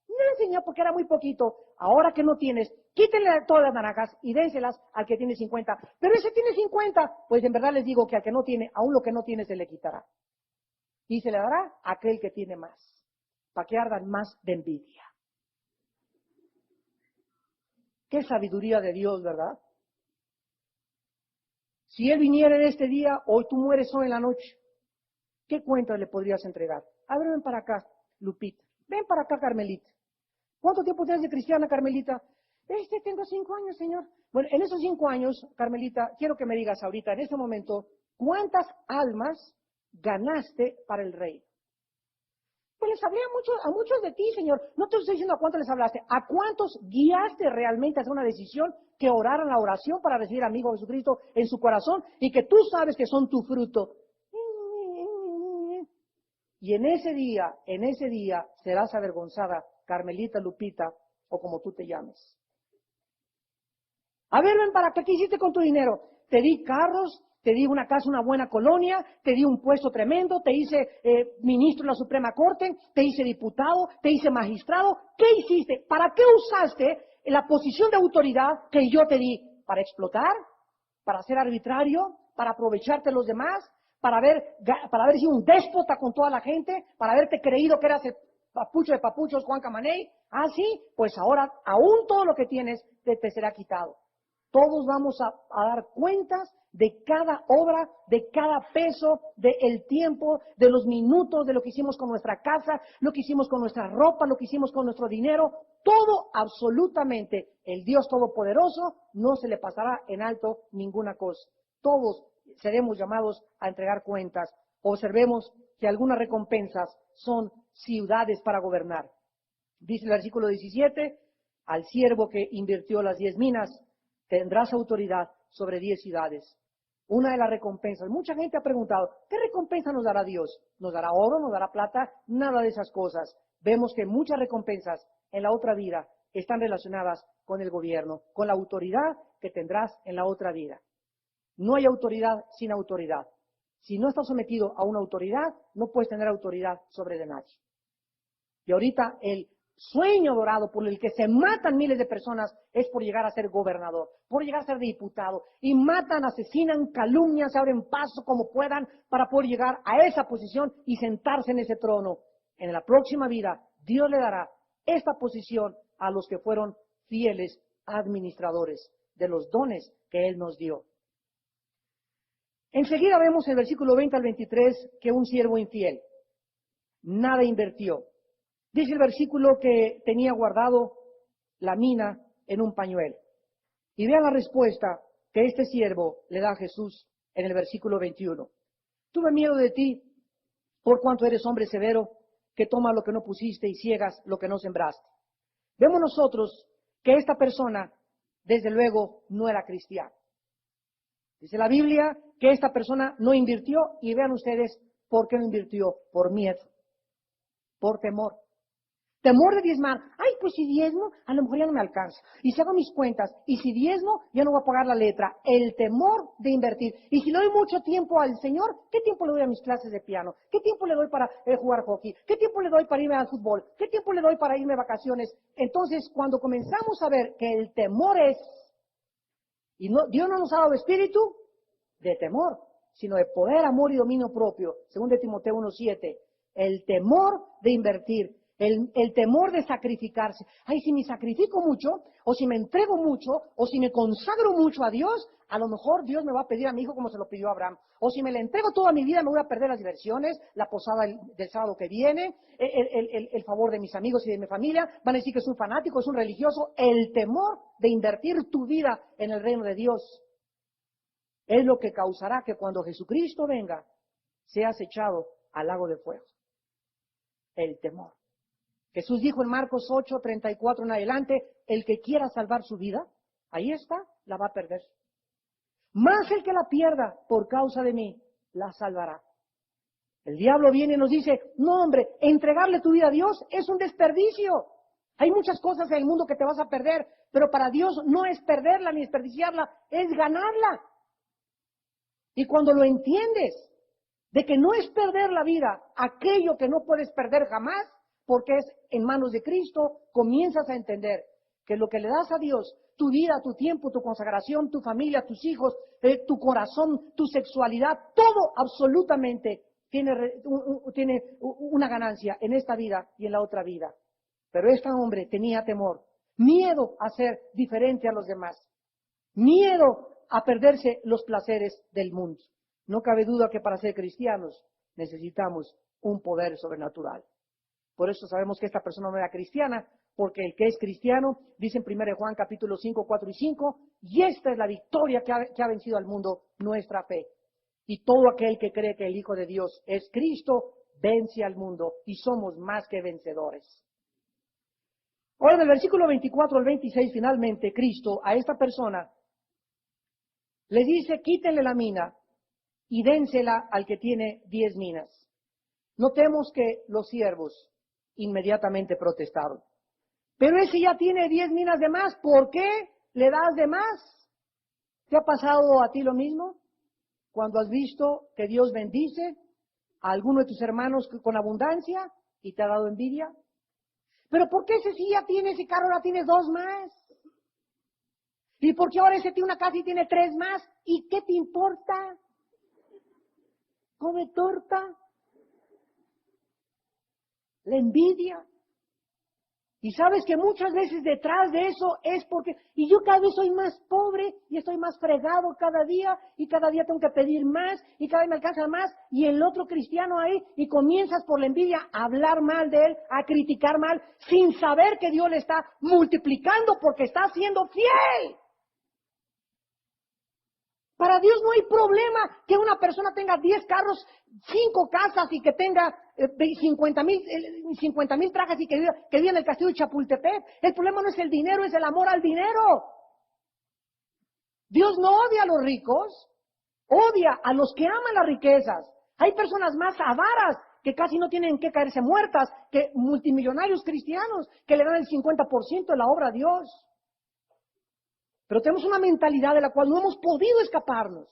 No, señor, porque era muy poquito. Ahora que no tienes, quítenle todas las naranjas y dénselas al que tiene 50. Pero ese tiene 50, pues en verdad les digo que al que no tiene, aún lo que no tiene se le quitará. Y se le dará a aquel que tiene más, para que ardan más de envidia. Qué sabiduría de Dios, ¿verdad? Si Él viniera en este día, hoy tú mueres hoy en la noche, ¿qué cuentas le podrías entregar? A ver, ven para acá, Lupita. Ven para acá, Carmelita. ¿Cuánto tiempo tienes de cristiana, Carmelita? Tengo 5 años, señor. Bueno, en esos 5 años, Carmelita, quiero que me digas ahorita, en este momento, ¿cuántas almas ganaste para el rey? Pues les hablé a muchos de ti, Señor. No te estoy diciendo a cuántos les hablaste, a cuántos guiaste realmente a hacer una decisión que oraran la oración para recibir al amigo Jesucristo en su corazón y que tú sabes que son tu fruto. Y en ese día serás avergonzada, Carmelita, Lupita, o como tú te llames. A ver, ven para acá, ¿qué hiciste con tu dinero? Te di carros, te di una casa, una buena colonia, te di un puesto tremendo, te hice ministro de la Suprema Corte, te hice diputado, te hice magistrado. ¿Qué hiciste? ¿Para qué usaste la posición de autoridad que yo te di? ¿Para explotar? ¿Para ser arbitrario? ¿Para aprovecharte de los demás? ¿Para haber sido un déspota con toda la gente? ¿Para haberte creído que eras el papucho de papuchos, Juan Camaney? Ah, sí, pues ahora aún todo lo que tienes te será quitado. Todos vamos a dar cuentas de cada obra, de cada peso, del tiempo, de los minutos, de lo que hicimos con nuestra casa, lo que hicimos con nuestra ropa, lo que hicimos con nuestro dinero. Todo, absolutamente, el Dios Todopoderoso no se le pasará en alto ninguna cosa. Todos seremos llamados a entregar cuentas. Observemos que algunas recompensas son ciudades para gobernar. Dice el versículo 17, al siervo que invirtió las 10 minas, tendrás autoridad sobre 10 ciudades. Una de las recompensas, mucha gente ha preguntado, ¿qué recompensa nos dará Dios? ¿Nos dará oro? ¿Nos dará plata? Nada de esas cosas. Vemos que muchas recompensas en la otra vida están relacionadas con el gobierno, con la autoridad que tendrás en la otra vida. No hay autoridad sin autoridad. Si no estás sometido a una autoridad, no puedes tener autoridad sobre de nadie. Y ahorita el sueño dorado por el que se matan miles de personas es por llegar a ser gobernador, por llegar a ser diputado. Y matan, asesinan, calumnian, se abren paso como puedan para poder llegar a esa posición y sentarse en ese trono. En la próxima vida, Dios le dará esta posición a los que fueron fieles administradores de los dones que Él nos dio. Enseguida vemos en el versículo 20 al 23 que un siervo infiel nada invirtió. Dice el versículo que tenía guardado la mina en un pañuelo. Y vean la respuesta que este siervo le da a Jesús en el versículo 21. Tuve miedo de ti, por cuanto eres hombre severo, que tomas lo que no pusiste y ciegas lo que no sembraste. Vemos nosotros que esta persona, desde luego, no era cristiana. Dice la Biblia que esta persona no invirtió, y vean ustedes por qué no invirtió: por miedo, por temor. Temor de diezmar. Ay, pues si diezmo, a lo mejor ya no me alcanza. Y si hago mis cuentas, y si diezmo, ya no voy a pagar la letra. El temor de invertir. Y si le doy mucho tiempo al Señor, ¿qué tiempo le doy a mis clases de piano? ¿Qué tiempo le doy para jugar hockey? ¿Qué tiempo le doy para irme al fútbol? ¿Qué tiempo le doy para irme de vacaciones? Entonces, cuando comenzamos a ver que el temor es, y no, Dios no nos ha dado espíritu de temor, sino de poder, amor y dominio propio. Según de Timoteo 1:7, el temor de invertir, el temor de sacrificarse. Ay, si me sacrifico mucho, o si me entrego mucho, o si me consagro mucho a Dios, a lo mejor Dios me va a pedir a mi hijo como se lo pidió a Abraham. O si me le entrego toda mi vida, me voy a perder las diversiones, la posada del sábado que viene, el favor de mis amigos y de mi familia. Van a decir que es un fanático, es un religioso. El temor de invertir tu vida en el reino de Dios es lo que causará que cuando Jesucristo venga, seas echado al lago de fuego. El temor. Jesús dijo en Marcos 8:34 en adelante, el que quiera salvar su vida, ahí está, la va a perder. Más el que la pierda por causa de mí, la salvará. El diablo viene y nos dice, no hombre, entregarle tu vida a Dios es un desperdicio. Hay muchas cosas en el mundo que te vas a perder, pero para Dios no es perderla ni desperdiciarla, es ganarla. Y cuando lo entiendes, de que no es perder la vida, aquello que no puedes perder jamás, porque es en manos de Cristo, comienzas a entender que lo que le das a Dios, tu vida, tu tiempo, tu consagración, tu familia, tus hijos, tu corazón, tu sexualidad, todo absolutamente tiene una ganancia en esta vida y en la otra vida. Pero este hombre tenía temor, miedo a ser diferente a los demás, miedo a perderse los placeres del mundo. No cabe duda que para ser cristianos necesitamos un poder sobrenatural. Por eso sabemos que esta persona no era cristiana, porque el que es cristiano, dice en 1 Juan capítulo 5, 4 y 5, y esta es la victoria que ha vencido al mundo, nuestra fe. Y todo aquel que cree que el Hijo de Dios es Cristo, vence al mundo, y somos más que vencedores. Ahora, del versículo 24 al 26, finalmente, Cristo a esta persona le dice, quítenle la mina y dénsela al que tiene 10 minas. Notemos que los siervos inmediatamente protestaron. Pero ese ya tiene 10 minas de más, ¿por qué le das de más? ¿Te ha pasado a ti lo mismo? Cuando has visto que Dios bendice a alguno de tus hermanos con abundancia y te ha dado envidia. ¿Pero por qué ese sí ya tiene ese carro, ahora tienes 2 más? ¿Y por qué ahora ese tiene una casa y tiene 3 más? ¿Y qué te importa? ¿Come torta? La envidia. Y sabes que muchas veces detrás de eso es porque, y yo cada vez soy más pobre y estoy más fregado cada día y cada día tengo que pedir más y cada vez me alcanza más y el otro cristiano ahí y comienzas por la envidia a hablar mal de él, a criticar mal, sin saber que Dios le está multiplicando porque está siendo fiel. Para Dios no hay problema que una persona tenga 10 carros, 5 casas y que tenga 50,000 trajes y que viva en el castillo de Chapultepec. El problema no es el dinero, es el amor al dinero. Dios no odia a los ricos, odia a los que aman las riquezas. Hay personas más avaras que casi no tienen que caerse muertas que multimillonarios cristianos que le dan el 50% de la obra a Dios. Pero tenemos una mentalidad de la cual no hemos podido escaparnos.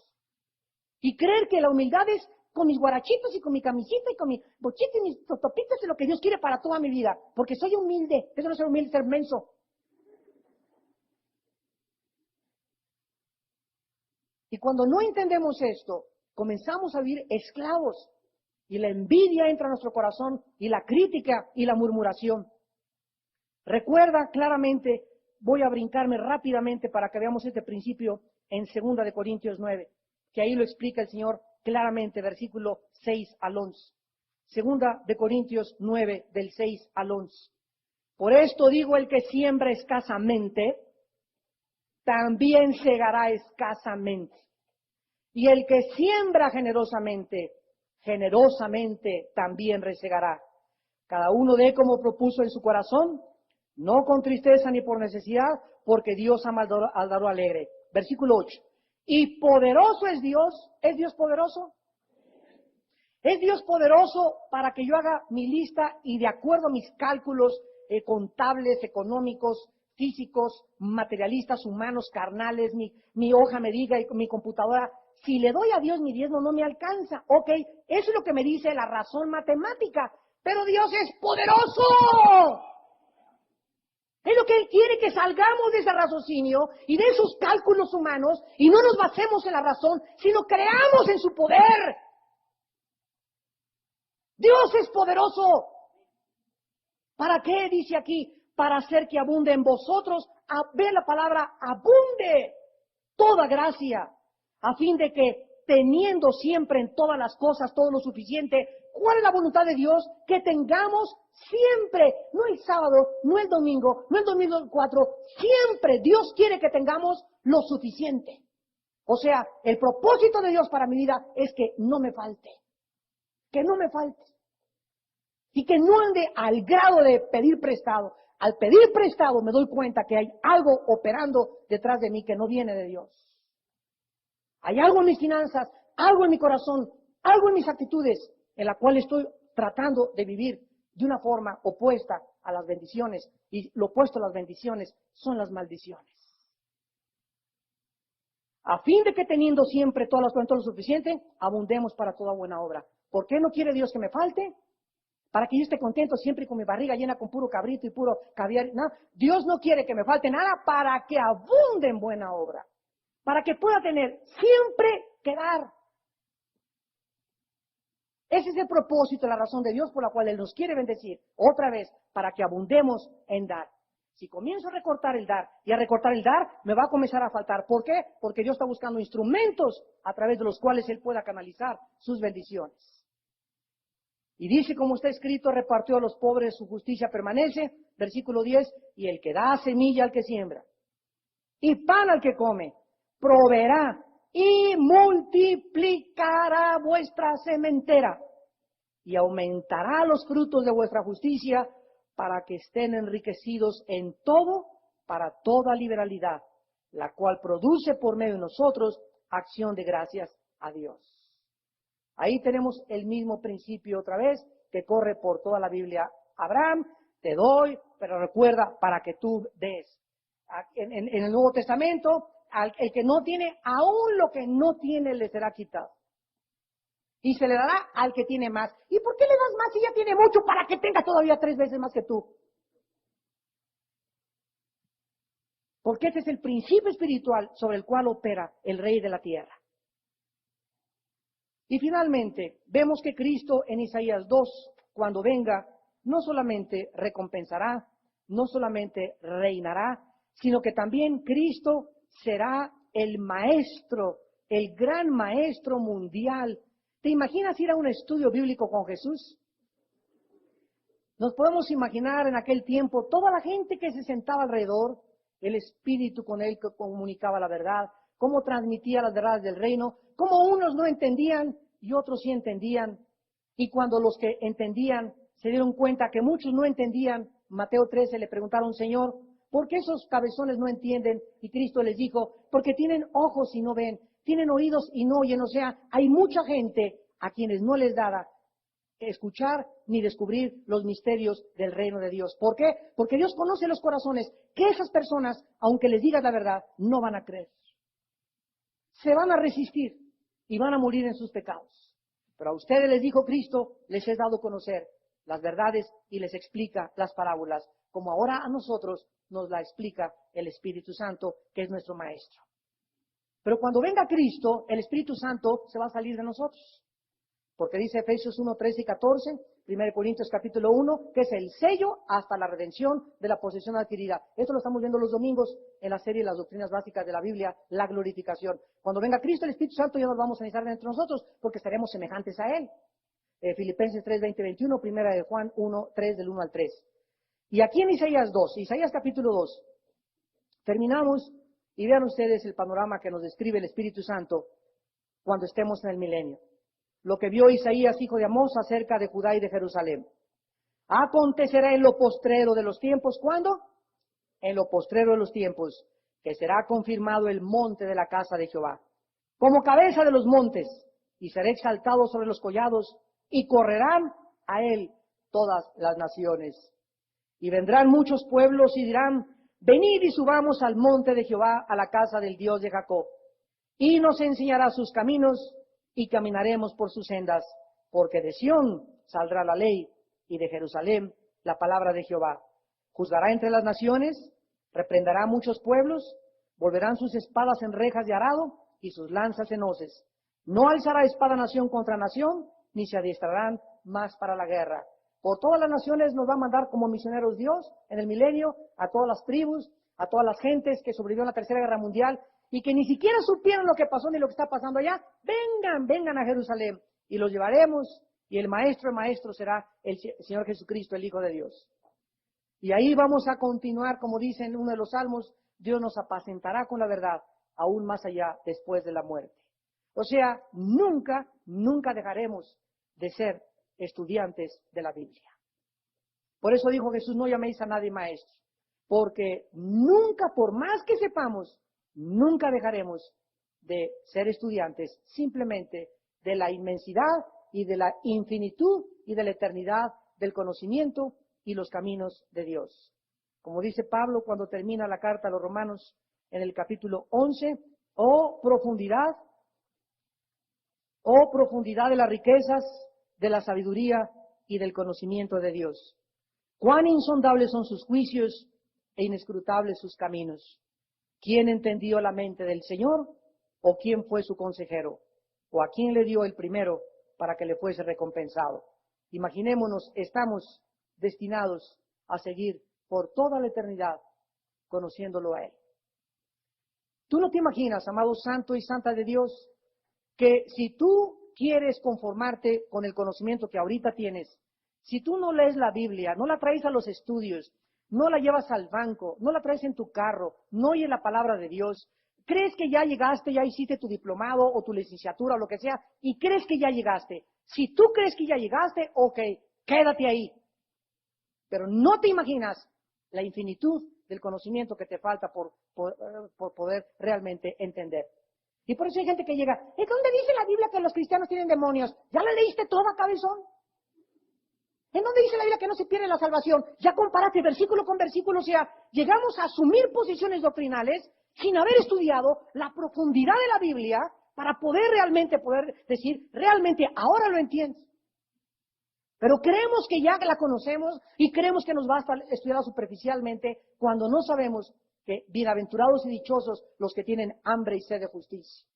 Y creer que la humildad es con mis guarachitos y con mi camisita y con mi bochita y mis totopitas es lo que Dios quiere para toda mi vida. Porque soy humilde. Eso no es ser humilde, es ser menso. Y cuando no entendemos esto, comenzamos a vivir esclavos. Y la envidia entra a nuestro corazón y la crítica y la murmuración. Recuerda claramente. Voy a brincarme rápidamente para que veamos este principio en 2 de Corintios 9, que ahí lo explica el Señor claramente, versículo 6 al 11. 2 de Corintios 9, del 6 al 11. Por esto digo, el que siembra escasamente, también segará escasamente. Y el que siembra generosamente, generosamente también resegará. Cada uno dé como propuso en su corazón, no con tristeza ni por necesidad, porque Dios ama al dador alegre. Versículo 8. Y poderoso es Dios poderoso? ¿Es Dios poderoso para que yo haga mi lista y de acuerdo a mis cálculos contables, económicos, físicos, materialistas, humanos, carnales, mi hoja me diga y mi computadora, si le doy a Dios mi diezmo no me alcanza? Ok, eso es lo que me dice la razón matemática, pero Dios es poderoso. Es lo que Él quiere, que salgamos de ese raciocinio y de esos cálculos humanos y no nos basemos en la razón, sino creamos en su poder. Dios es poderoso. ¿Para qué? Dice aquí, para hacer que abunde en vosotros, ve la palabra abunde, toda gracia, a fin de que teniendo siempre en todas las cosas todo lo suficiente, ¿cuál es la voluntad de Dios? Que tengamos siempre, no el sábado, no el domingo, no el domingo 4, siempre Dios quiere que tengamos lo suficiente. O sea, el propósito de Dios para mi vida es que no me falte, que no me falte. Y que no ande al grado de pedir prestado. Al pedir prestado me doy cuenta que hay algo operando detrás de mí que no viene de Dios. Hay algo en mis finanzas, algo en mi corazón, algo en mis actitudes, en la cual estoy tratando de vivir de una forma opuesta a las bendiciones. Y lo opuesto a las bendiciones son las maldiciones. A fin de que teniendo siempre todas las cosas, todo lo suficiente, abundemos para toda buena obra. ¿Por qué no quiere Dios que me falte? Para que yo esté contento siempre con mi barriga llena con puro cabrito y puro caviar. No, Dios no quiere que me falte nada para que abunde en buena obra. Para que pueda tener siempre que dar. Ese es el propósito, la razón de Dios por la cual Él nos quiere bendecir. Otra vez, para que abundemos en dar. Si comienzo a recortar el dar y a recortar el dar, me va a comenzar a faltar. ¿Por qué? Porque Dios está buscando instrumentos a través de los cuales Él pueda canalizar sus bendiciones. Y dice, como está escrito, repartió a los pobres, su justicia permanece. Versículo 10, y el que da semilla al que siembra, y pan al que come, proveerá y multiplicará vuestra sementera, y aumentará los frutos de vuestra justicia, para que estén enriquecidos en todo, para toda liberalidad, la cual produce por medio de nosotros acción de gracias a Dios. Ahí tenemos el mismo principio otra vez, que corre por toda la Biblia. Abraham, te doy, pero recuerda, para que tú des. En el Nuevo Testamento, el que no tiene, aún lo que no tiene le será quitado. Y se le dará al que tiene más. ¿Y por qué le das más si ya tiene mucho para que tenga todavía 3 veces más que tú? Porque este es el principio espiritual sobre el cual opera el Rey de la tierra. Y finalmente, vemos que Cristo en Isaías 2, cuando venga, no solamente recompensará, no solamente reinará, sino que también Cristo será el maestro, el gran maestro mundial. ¿Te imaginas ir a un estudio bíblico con Jesús? Nos podemos imaginar en aquel tiempo toda la gente que se sentaba alrededor, el Espíritu con él que comunicaba la verdad, cómo transmitía las verdades del reino, cómo unos no entendían y otros sí entendían. Y cuando los que entendían se dieron cuenta que muchos no entendían, Mateo 13 le preguntaron, Señor, ¿por qué esos cabezones no entienden? Y Cristo les dijo, porque tienen ojos y no ven, tienen oídos y no oyen. O sea, hay mucha gente a quienes no les da escuchar ni descubrir los misterios del reino de Dios. ¿Por qué? Porque Dios conoce los corazones, que esas personas, aunque les digas la verdad, no van a creer. Se van a resistir y van a morir en sus pecados. Pero a ustedes les dijo Cristo, les he dado a conocer las verdades y les explica las parábolas, como ahora a nosotros nos la explica el Espíritu Santo, que es nuestro Maestro. Pero cuando venga Cristo, el Espíritu Santo se va a salir de nosotros. Porque dice Efesios 1, 13 y 14, 1 Corintios capítulo 1, que es el sello hasta la redención de la posesión adquirida. Esto lo estamos viendo los domingos en la serie de las doctrinas básicas de la Biblia, la glorificación. Cuando venga Cristo, el Espíritu Santo ya nos vamos a necesitar entre nosotros, porque seremos semejantes a Él. Filipenses 3, 20, 21, primera de Juan 1, 3, del 1 al 3. Y aquí en Isaías 2, Isaías capítulo 2, terminamos y vean ustedes el panorama que nos describe el Espíritu Santo cuando estemos en el milenio. Lo que vio Isaías, hijo de Amós, acerca de Judá y de Jerusalén. Acontecerá en lo postrero de los tiempos, ¿cuándo? En lo postrero de los tiempos, que será confirmado el monte de la casa de Jehová, como cabeza de los montes, y será exaltado sobre los collados, y correrán a él todas las naciones. Y vendrán muchos pueblos y dirán, venid y subamos al monte de Jehová, a la casa del Dios de Jacob, y nos enseñará sus caminos, y caminaremos por sus sendas, porque de Sión saldrá la ley, y de Jerusalén la palabra de Jehová. Juzgará entre las naciones, reprenderá a muchos pueblos, volverán sus espadas en rejas de arado y sus lanzas en hoces. No alzará espada nación contra nación, ni se adiestrarán más para la guerra. Por todas las naciones nos va a mandar como misioneros Dios en el milenio, a todas las tribus, a todas las gentes que sobrevivieron a la Tercera Guerra Mundial y que ni siquiera supieron lo que pasó ni lo que está pasando allá. Vengan, vengan a Jerusalén y los llevaremos, y el maestro de maestros será el Señor Jesucristo, el Hijo de Dios. Y ahí vamos a continuar, como dice en uno de los salmos, Dios nos apacentará con la verdad, aún más allá después de la muerte. O sea, nunca, nunca dejaremos de ser estudiantes de la Biblia. Por eso dijo Jesús, no llaméis a nadie maestro, porque nunca, por más que sepamos, nunca dejaremos de ser estudiantes simplemente de la inmensidad y de la infinitud y de la eternidad del conocimiento y los caminos de Dios. Como dice Pablo cuando termina la carta a los Romanos en el capítulo 11, oh profundidad de las riquezas, de la sabiduría y del conocimiento de Dios. Cuán insondables son sus juicios e inescrutables sus caminos. ¿Quién entendió la mente del Señor? ¿O quién fue su consejero? ¿O a quién le dio el primero para que le fuese recompensado? Imaginémonos, estamos destinados a seguir por toda la eternidad conociéndolo a Él. Tú no te imaginas, amado santo y santa de Dios, que si tú quieres conformarte con el conocimiento que ahorita tienes, si tú no lees la Biblia, no la traes a los estudios, no la llevas al banco, no la traes en tu carro, no oyes la palabra de Dios, crees que ya llegaste, ya hiciste tu diplomado o tu licenciatura o lo que sea, y crees que ya llegaste. Si tú crees que ya llegaste, ok, quédate ahí. Pero no te imaginas la infinitud del conocimiento que te falta por poder realmente entender. Y por eso hay gente que llega, ¿en dónde dice la Biblia que los cristianos tienen demonios? ¿Ya la leíste toda, cabezón? ¿En dónde dice la Biblia que no se pierde la salvación? Ya comparaste versículo con versículo, o sea, llegamos a asumir posiciones doctrinales sin haber estudiado la profundidad de la Biblia para poder decir, realmente ahora lo entiendes. Pero creemos que ya la conocemos y creemos que nos basta estudiarla superficialmente cuando no sabemos que bienaventurados y dichosos los que tienen hambre y sed de justicia.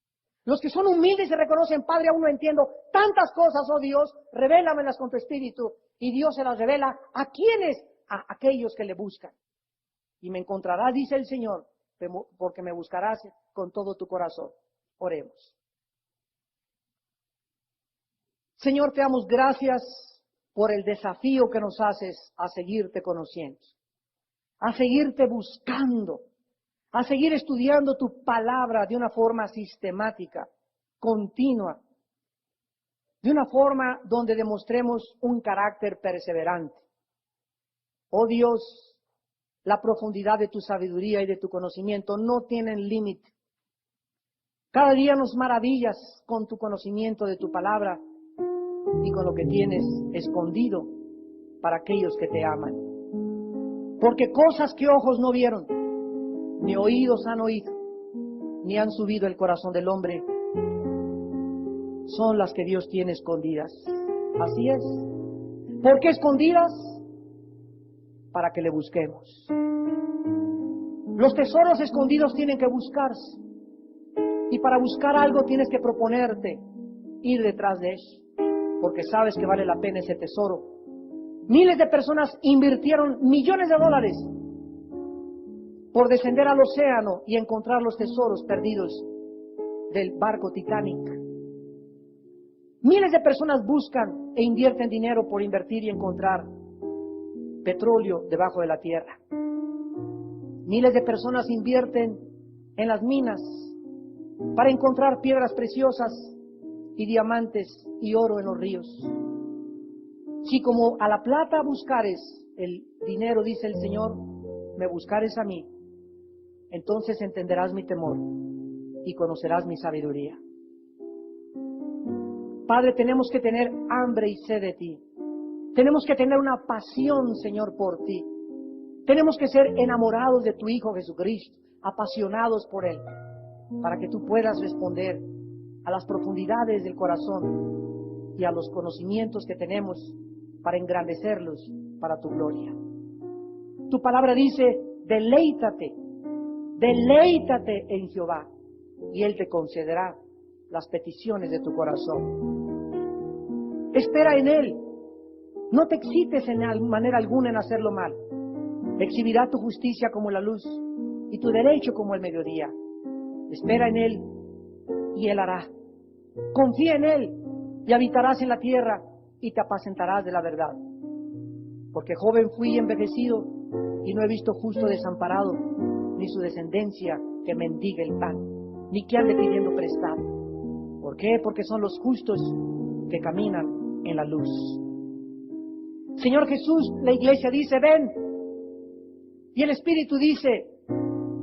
Los que son humildes y reconocen, Padre, aún no entiendo tantas cosas, oh Dios, revélamelas con tu espíritu. Y Dios se las revela a quienes, a aquellos que le buscan. Y me encontrarás, dice el Señor, porque me buscarás con todo tu corazón. Oremos. Señor, te damos gracias por el desafío que nos haces a seguirte conociendo, a seguirte buscando, a seguir estudiando tu palabra de una forma sistemática, continua, de una forma donde demostremos un carácter perseverante. Oh Dios, la profundidad de tu sabiduría y de tu conocimiento no tienen límite. Cada día nos maravillas con tu conocimiento de tu palabra y con lo que tienes escondido para aquellos que te aman. Porque cosas que ojos no vieron, ni oídos han oído, ni han subido el corazón del hombre, son las que Dios tiene escondidas. Así es. ¿Por qué escondidas? Para que le busquemos. Los tesoros escondidos tienen que buscarse. Y para buscar algo tienes que proponerte ir detrás de eso, porque sabes que vale la pena ese tesoro. Miles de personas invirtieron millones de dólares por descender al océano y encontrar los tesoros perdidos del barco Titanic. Miles de personas buscan e invierten dinero por invertir y encontrar petróleo debajo de la tierra. Miles de personas invierten en las minas para encontrar piedras preciosas y diamantes y oro en los ríos. Si como a la plata buscares el dinero, dice el Señor, me buscares a mí, entonces entenderás mi temor y conocerás mi sabiduría. Padre, tenemos que tener hambre y sed de ti. Tenemos que tener una pasión, Señor, por ti. Tenemos que ser enamorados de tu Hijo Jesucristo, apasionados por Él, para que tú puedas responder a las profundidades del corazón y a los conocimientos que tenemos para engrandecerlos para tu gloria. Tu palabra dice, deleítate en Jehová, y Él te concederá las peticiones de tu corazón. Espera en Él. No te excites en manera alguna en hacerlo mal. Exhibirá tu justicia como la luz y tu derecho como el mediodía. Espera en Él y Él hará. Confía en Él y habitarás en la tierra y te apacentarás de la verdad. Porque joven fui y envejecido y no he visto justo desamparado, ni su descendencia que mendigue el pan, ni que ande pidiendo prestado. ¿Por qué? Porque son los justos que caminan en la luz. Señor Jesús, la iglesia dice, ven. Y el Espíritu dice,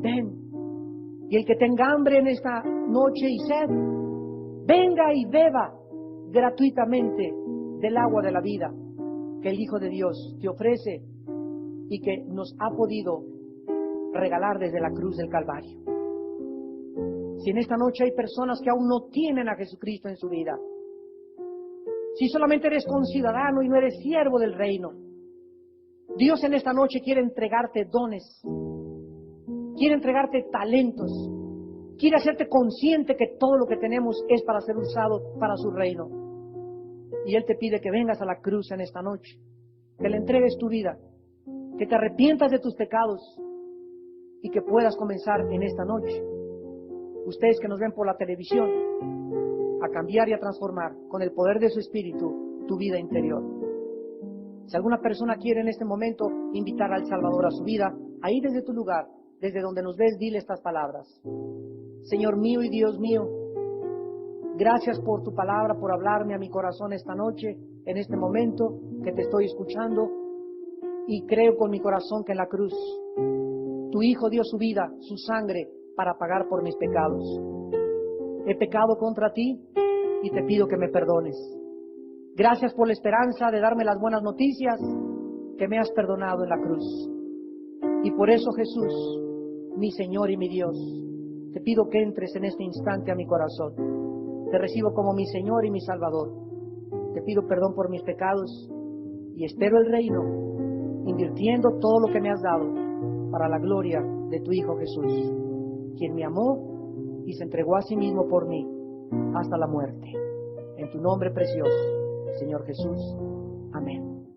ven. Y el que tenga hambre en esta noche y sed, venga y beba gratuitamente del agua de la vida que el Hijo de Dios te ofrece y que nos ha podido regalar desde la cruz del Calvario. Si en esta noche hay personas que aún no tienen a Jesucristo en su vida, si solamente eres conciudadano y no eres siervo del reino, Dios en esta noche quiere entregarte dones, quiere entregarte talentos, quiere hacerte consciente que todo lo que tenemos es para ser usado para su reino. Y Él te pide que vengas a la cruz en esta noche, que le entregues tu vida, que te arrepientas de tus pecados y que puedas comenzar en esta noche, ustedes que nos ven por la televisión, a cambiar y a transformar con el poder de su Espíritu tu vida interior. Si alguna persona quiere en este momento invitar al Salvador a su vida, ahí desde tu lugar, desde donde nos ves, dile estas palabras. Señor mío y Dios mío, gracias por tu palabra, por hablarme a mi corazón esta noche, en este momento que te estoy escuchando, y creo con mi corazón que en la cruz tu Hijo dio su vida, su sangre, para pagar por mis pecados. He pecado contra ti y te pido que me perdones. Gracias por la esperanza de darme las buenas noticias que me has perdonado en la cruz. Y por eso, Jesús, mi Señor y mi Dios, te pido que entres en este instante a mi corazón. Te recibo como mi Señor y mi Salvador. Te pido perdón por mis pecados y espero el reino, invirtiendo todo lo que me has dado para la gloria de tu Hijo Jesús, quien me amó y se entregó a sí mismo por mí hasta la muerte. En tu nombre precioso, Señor Jesús. Amén.